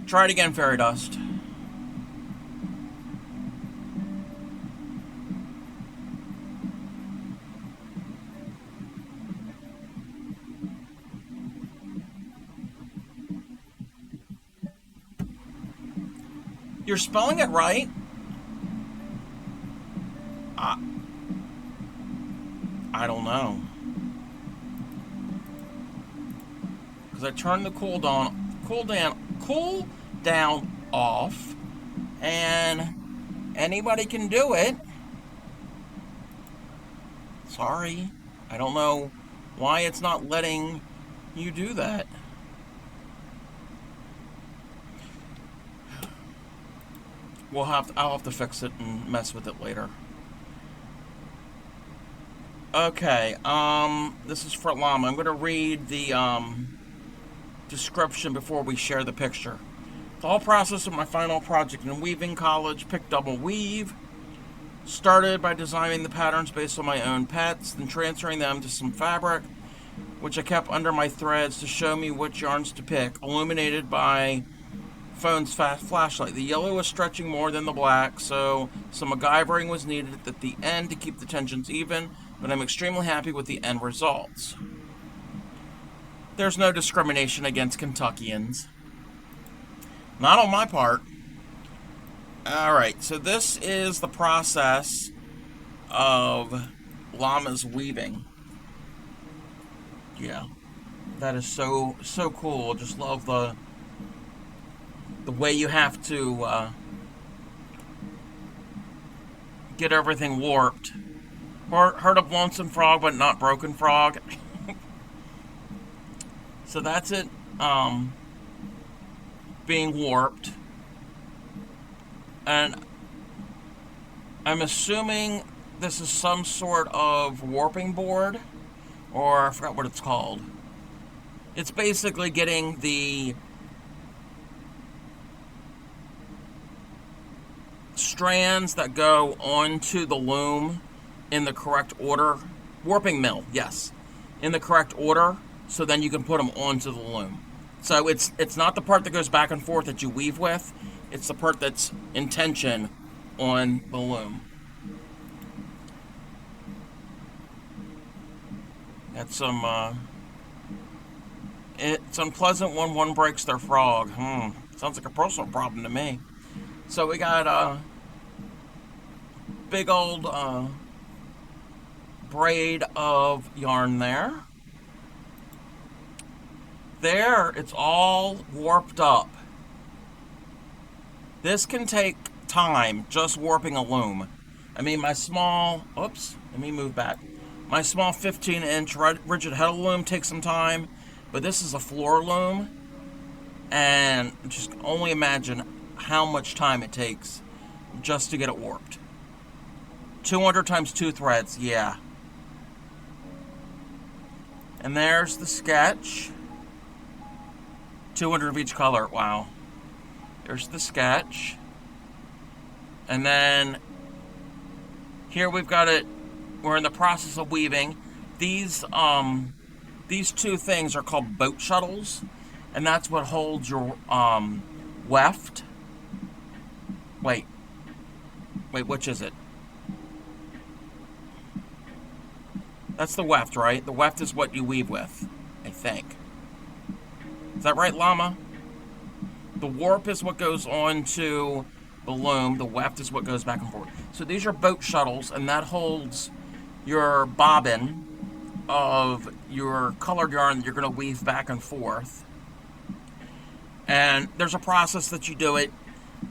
Try it again, Fairy Dust. You're spelling it right? I don't know. Because I turned the cool down off, and anybody can do it. Sorry. I don't know why it's not letting you do that. I'll have to fix it and mess with it later. Okay, this is for Llama. I'm going to read the description before we share the picture. The whole process of my final project in weaving college, pick double weave. Started by designing the patterns based on my own pets, then transferring them to some fabric, which I kept under my threads to show me which yarns to pick, illuminated by phone's fast flashlight. The yellow was stretching more than the black, so some MacGyvering was needed at the end to keep the tensions even, but I'm extremely happy with the end results. There's no discrimination against Kentuckians. Not on my part. Alright, so this is the process of Llama's weaving. Yeah, that is so cool. Just love the way you have to get everything warped. Heard of Lonesome Frog, but not Broken Frog. So that's it being warped. And I'm assuming this is some sort of warping board, or I forgot what it's called. It's basically getting the strands that go onto the loom in the correct order. Warping mill, yes. In the correct order, so then you can put them onto the loom. So it's not the part that goes back and forth that you weave with. It's the part that's in tension on the loom. That's some, it's unpleasant when one breaks their frog. Sounds like a personal problem to me. So we got a big old braid of yarn there. There, it's all warped up. This can take time, just warping a loom. I mean, my small, oops, let me move back. My small 15-inch rigid heddle loom takes some time, but this is a floor loom, and just only imagine how much time it takes just to get it warped. 200 times 2 threads, yeah. And there's the sketch. 200 of each color, wow. There's the sketch. And then here we've got it, we're in the process of weaving. These two things are called boat shuttles, and that's what holds your weft. Wait, which is it? That's the weft, right? The weft is what you weave with, I think. Is that right, Llama? The warp is what goes on to the loom. The weft is what goes back and forth. So these are boat shuttles, and that holds your bobbin of your colored yarn that you're going to weave back and forth. And there's a process that you do it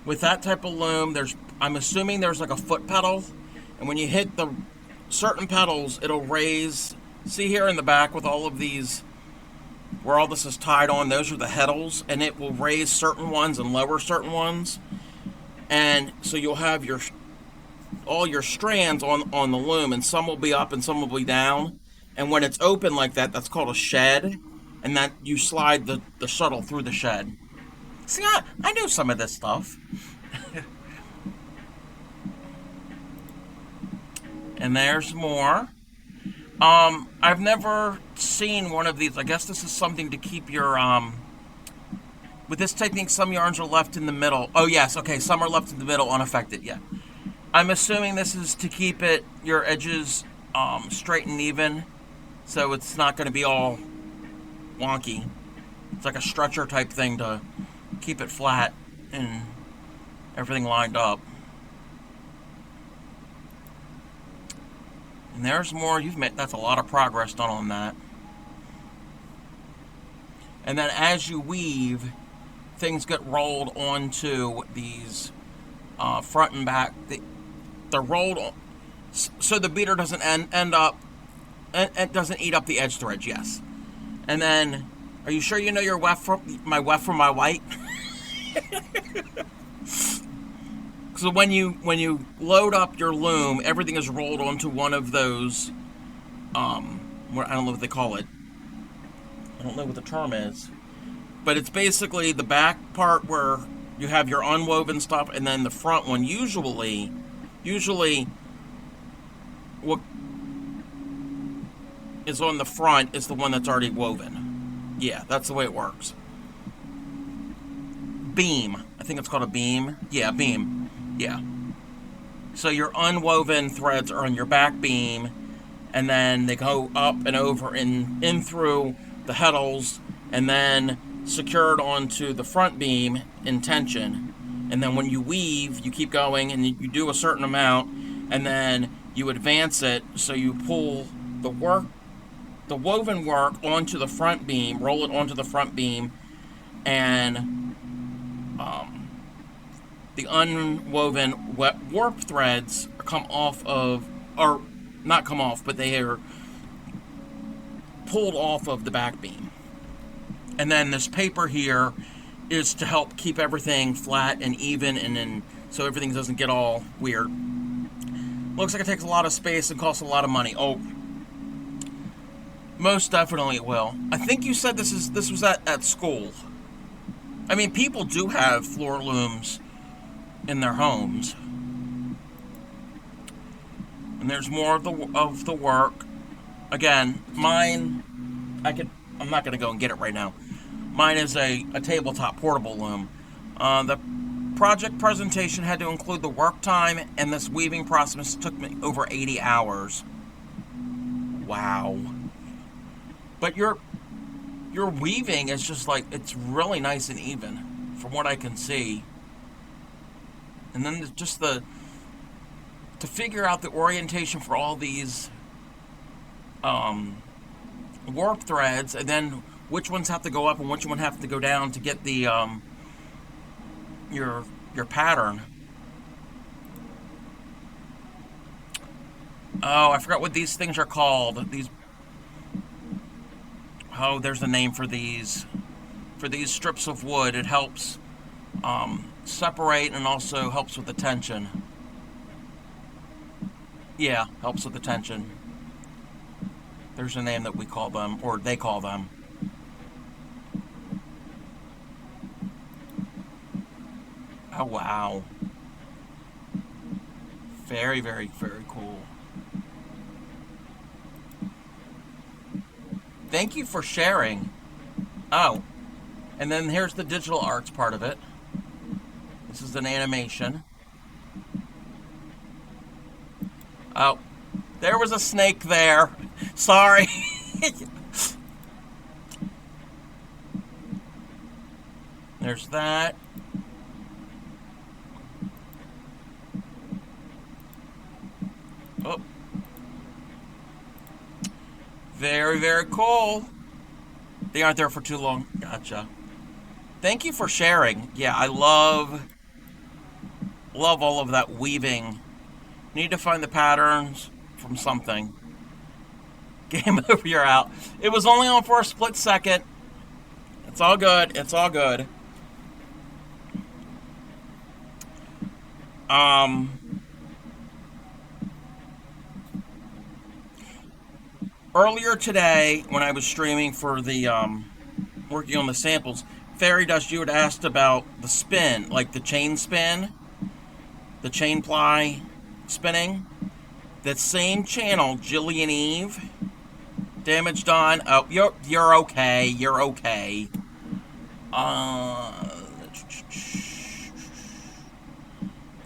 with that type of loom. I'm assuming there's like a foot pedal, and when you hit the certain pedals, it'll raise. See here in the back with all of these, where all this is tied on, those are the heddles, and it will raise certain ones and lower certain ones. And so you'll have all your strands on the loom, and some will be up and some will be down. And when it's open like that, that's called a shed, and that you slide the shuttle through the shed. See, I know some of this stuff. And there's more. I've never seen one of these. I guess this is something to keep your, with this technique, some yarns are left in the middle. Oh, yes, okay, some are left in the middle unaffected, yeah. I'm assuming this is to keep your edges straight and even, so it's not going to be all wonky. It's like a stretcher type thing to keep it flat and everything lined up. And there's more. That's a lot of progress done on that. And then as you weave, things get rolled onto these front and back. They're rolled on, so the beater doesn't end up It doesn't eat up the edge threads, yes. And then, are you sure you know your weft from my white? So when you load up your loom, everything is rolled onto one of those. I don't know what they call it. I don't know what the term is, but it's basically the back part where you have your unwoven stuff, and then the front one. Usually, what is on the front is the one that's already woven. Yeah, that's the way it works. Beam. I think it's called a beam. Yeah, beam. Yeah. So your unwoven threads are on your back beam, and then they go up and over and in through the heddles, and then secured onto the front beam in tension. And then when you weave, you keep going, and you do a certain amount, and then you advance it, so you pull the woven work onto the front beam, roll it onto the front beam, and the unwoven warp threads come off of, or not come off, but they are pulled off of the back beam. And then this paper here is to help keep everything flat and even, and then so everything doesn't get all weird. Looks like it takes a lot of space and costs a lot of money. Oh, most definitely it will. I think you said this was at school. I mean, people do have floor looms in their homes. And there's more of the work. Again, mine, I'm not going to go and get it right now. Mine is a tabletop portable loom. The project presentation had to include the work time, and this weaving process took me over 80 hours. Wow. But your weaving is just like, it's really nice and even, from what I can see. And then just to figure out the orientation for all these warp threads, and then which ones have to go up and which one have to go down to get the your pattern. Oh, I forgot what these things are called. There's a name for these strips of wood. It helps separate and also helps with the tension. Yeah, helps with the tension. There's a name that we call them, or they call them. Oh, wow. Very, very, very cool. Thank you for sharing. Oh, and then here's the digital arts part of it. This is an animation. Oh, there was a snake there. Sorry. There's that. Oh. Very, very cool. They aren't there for too long. Gotcha. Thank you for sharing. Yeah, I love all of that weaving. Need to find the patterns from something. Game over, you're out. It was only on for a split second. It's all good. It's all good. Earlier today, when I was streaming for the working on the samples, Fairy Dust, you had asked about the spin, like the chain spin, the chain ply spinning. That same channel, Jillian Eve, Damage Done. Oh, you're okay. You're okay.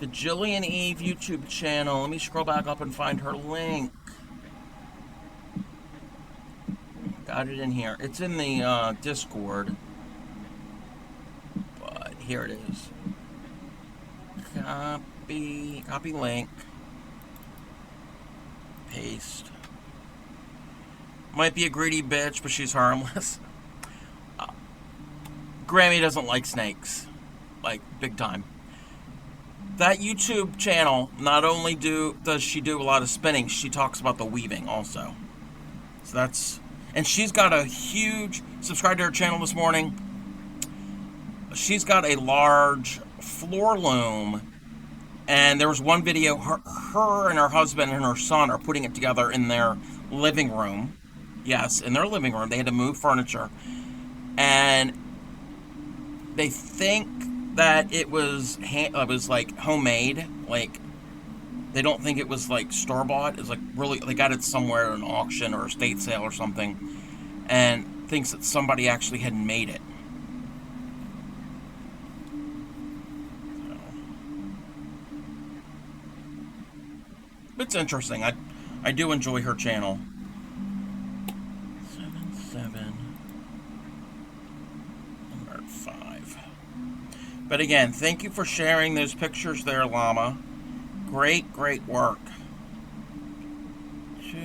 The Jillian Eve YouTube channel. Let me scroll back up and find her link. Got it in here. It's in the Discord. But here it is. Copy link. Paste. Might be a greedy bitch, but she's harmless. Grammy doesn't like snakes. Like, big time. That YouTube channel, not only does she do a lot of spinning, she talks about the weaving also. So that's, and she's got a huge, subscribe to her channel this morning. She's got a large floor loom, and there was one video, her and her husband and her son are putting it together in their living room. Yes, in their living room. They had to move furniture, and they think that it was like homemade, like they don't think it was like store-bought. It's like really, they got it somewhere at an auction or a estate sale or something, and thinks that somebody actually had made it. So, it's interesting. I do enjoy her channel. 7 number 5. But again, thank you for sharing those pictures there, Llama. Great, great work. 2,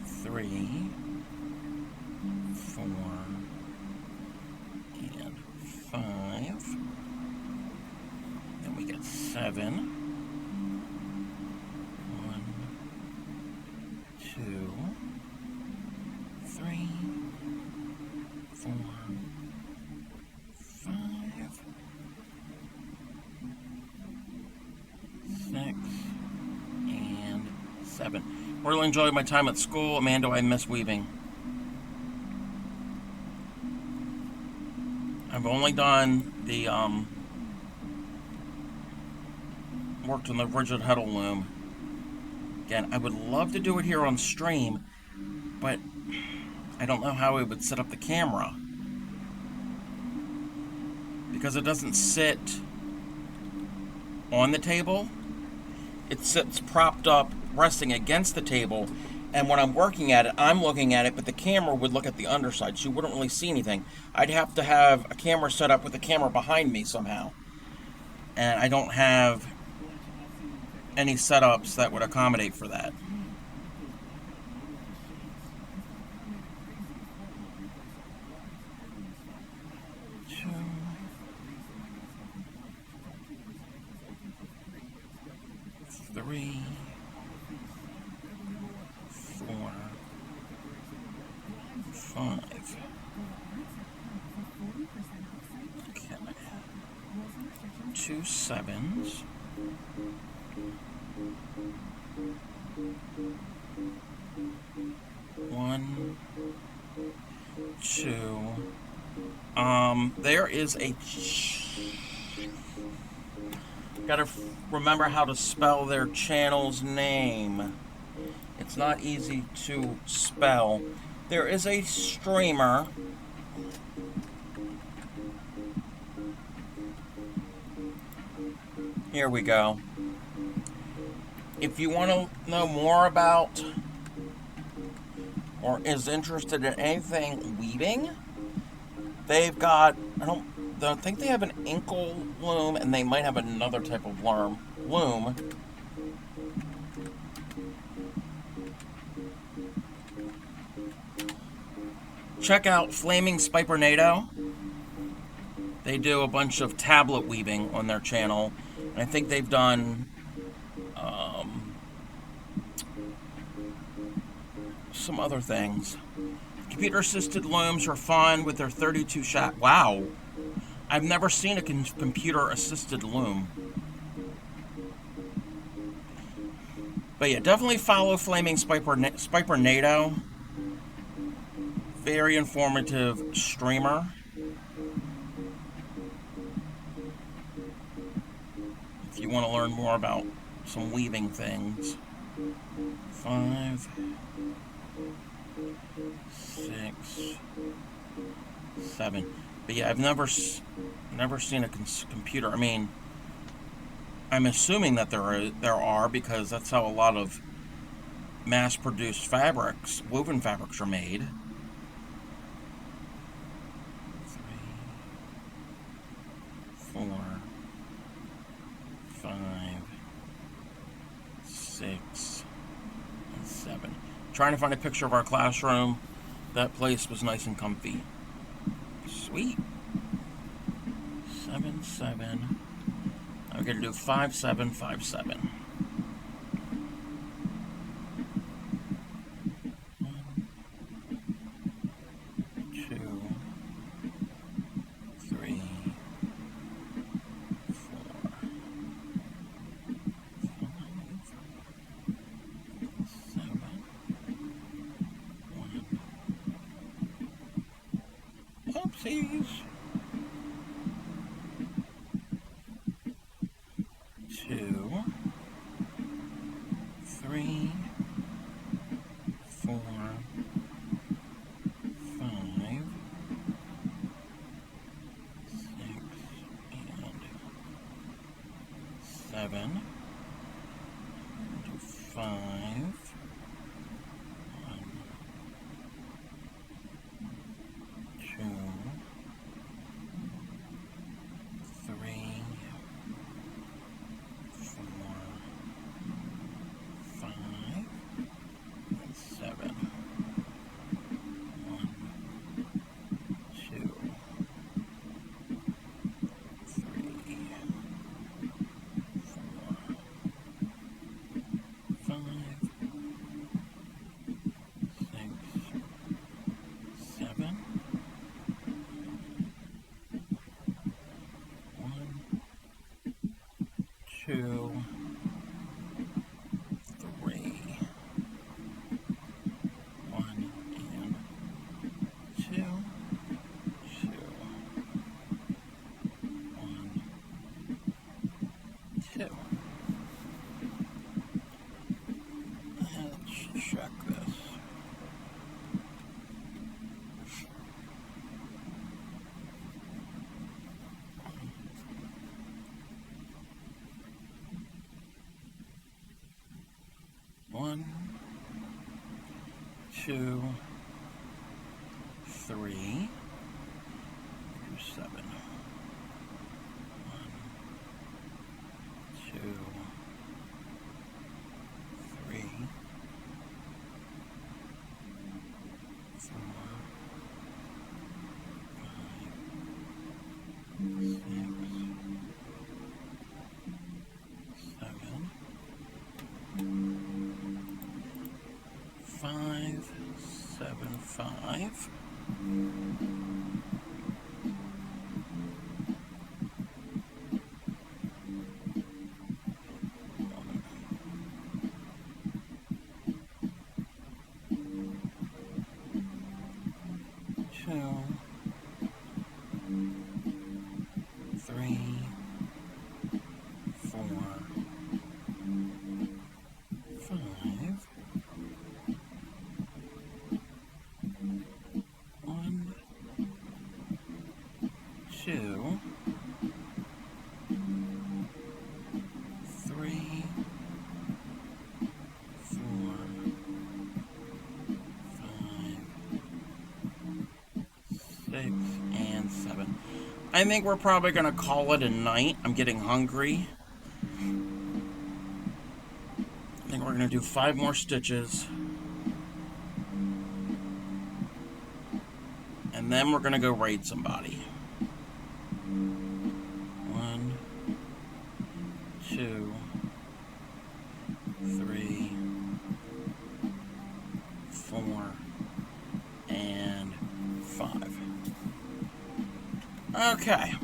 3, 4, and 5. Then we get 7. 1, 2, 3, 4, 5, 6, and 7. Really enjoyed my time at school. Amanda, I miss weaving. I've only done the, worked on the rigid heddle loom. Again, I would love to do it here on stream, but I don't know how I would set up the camera, because it doesn't sit on the table. It sits propped up, resting against the table, and when I'm working at it, I'm looking at it, but the camera would look at the underside, so you wouldn't really see anything. I'd have to have a camera set up with the camera behind me somehow, and I don't have any setups that would accommodate for that. Three, 4, 5. Okay. 2 7s. 1, 2. There is a. Gotta remember how to spell their channel's name. It's not easy to spell. There is a streamer. Here we go. If you want to know more about or is interested in anything weaving, they've got, I think they have an ankle loom, and they might have another type of loom. Check out Flaming Spipernado. They do a bunch of tablet weaving on their channel. And I think they've done some other things. Computer-assisted looms are fun with their 32 shot. Wow. I've never seen a computer-assisted loom. But yeah, definitely follow Flaming Spipernado. Very informative streamer. If you want to learn more about some weaving things. 5, 6, 7. But yeah, I've never seen a computer. I mean, I'm assuming that there are, because that's how a lot of mass-produced fabrics, woven fabrics, are made. 3, 4, 5, 6, and 7. Trying to find a picture of our classroom. That place was nice and comfy. Sweet. 7, 7. I'm going to do 5, 7, 5, 7. ellipses. 2, 3, 4, 5, 6, and 7. 5. 1, 2, 3, 4, 5, and 7. 1, 2, 3, 4, 5, 6, 7. 1, 2, 3. 1 and 2. 2. 1, 2. Let's check this. One, 2, 3, 7. 1, 2, 3, 4, 5, 6, 7. 5, 7, 5. 2, 3, 4, 5. 1, 2, 3, 4, 5, 6, and 7. I think we're probably going to call it a night. I'm getting hungry. I think we're going to do 5 more stitches. And then we're going to go raid somebody. 1, 2, 3, 4, and 5. Okay.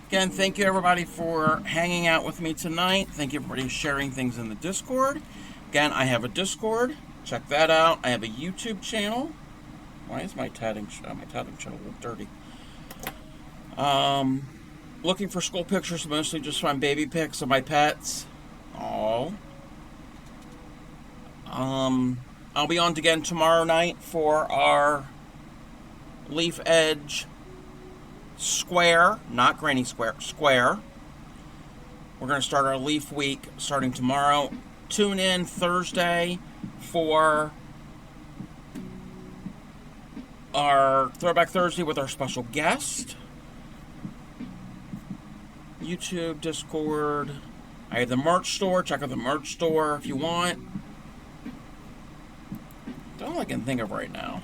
Again, thank you everybody for hanging out with me tonight. Thank you everybody for sharing things in the Discord. Again, I have a Discord. Check that out. I have a YouTube channel. Why is my tatting channel look dirty? Looking for school pictures, mostly just my baby pics of my pets. Aww. I'll be on again tomorrow night for our Leaf Edge Square, not Granny Square, Square. We're going to start our Leaf Week starting tomorrow. Tune in Thursday for our Throwback Thursday with our special guest. YouTube, Discord. I have the merch store. Check out the merch store if you want. That's all I can think of right now.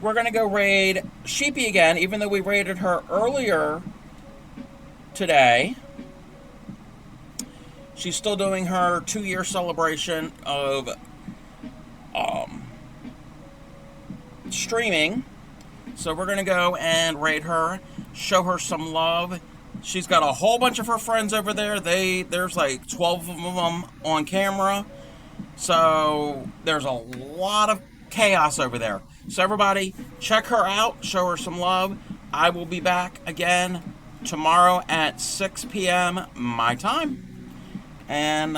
We're going to go raid Sheepy again, even though we raided her earlier today. She's still doing her 2-year celebration of streaming. So we're going to go and raid her, show her some love. She's got a whole bunch of her friends over there. There's like 12 of them on camera. So there's a lot of chaos over there. So everybody, check her out. Show her some love. I will be back again tomorrow at 6 p.m. my time. And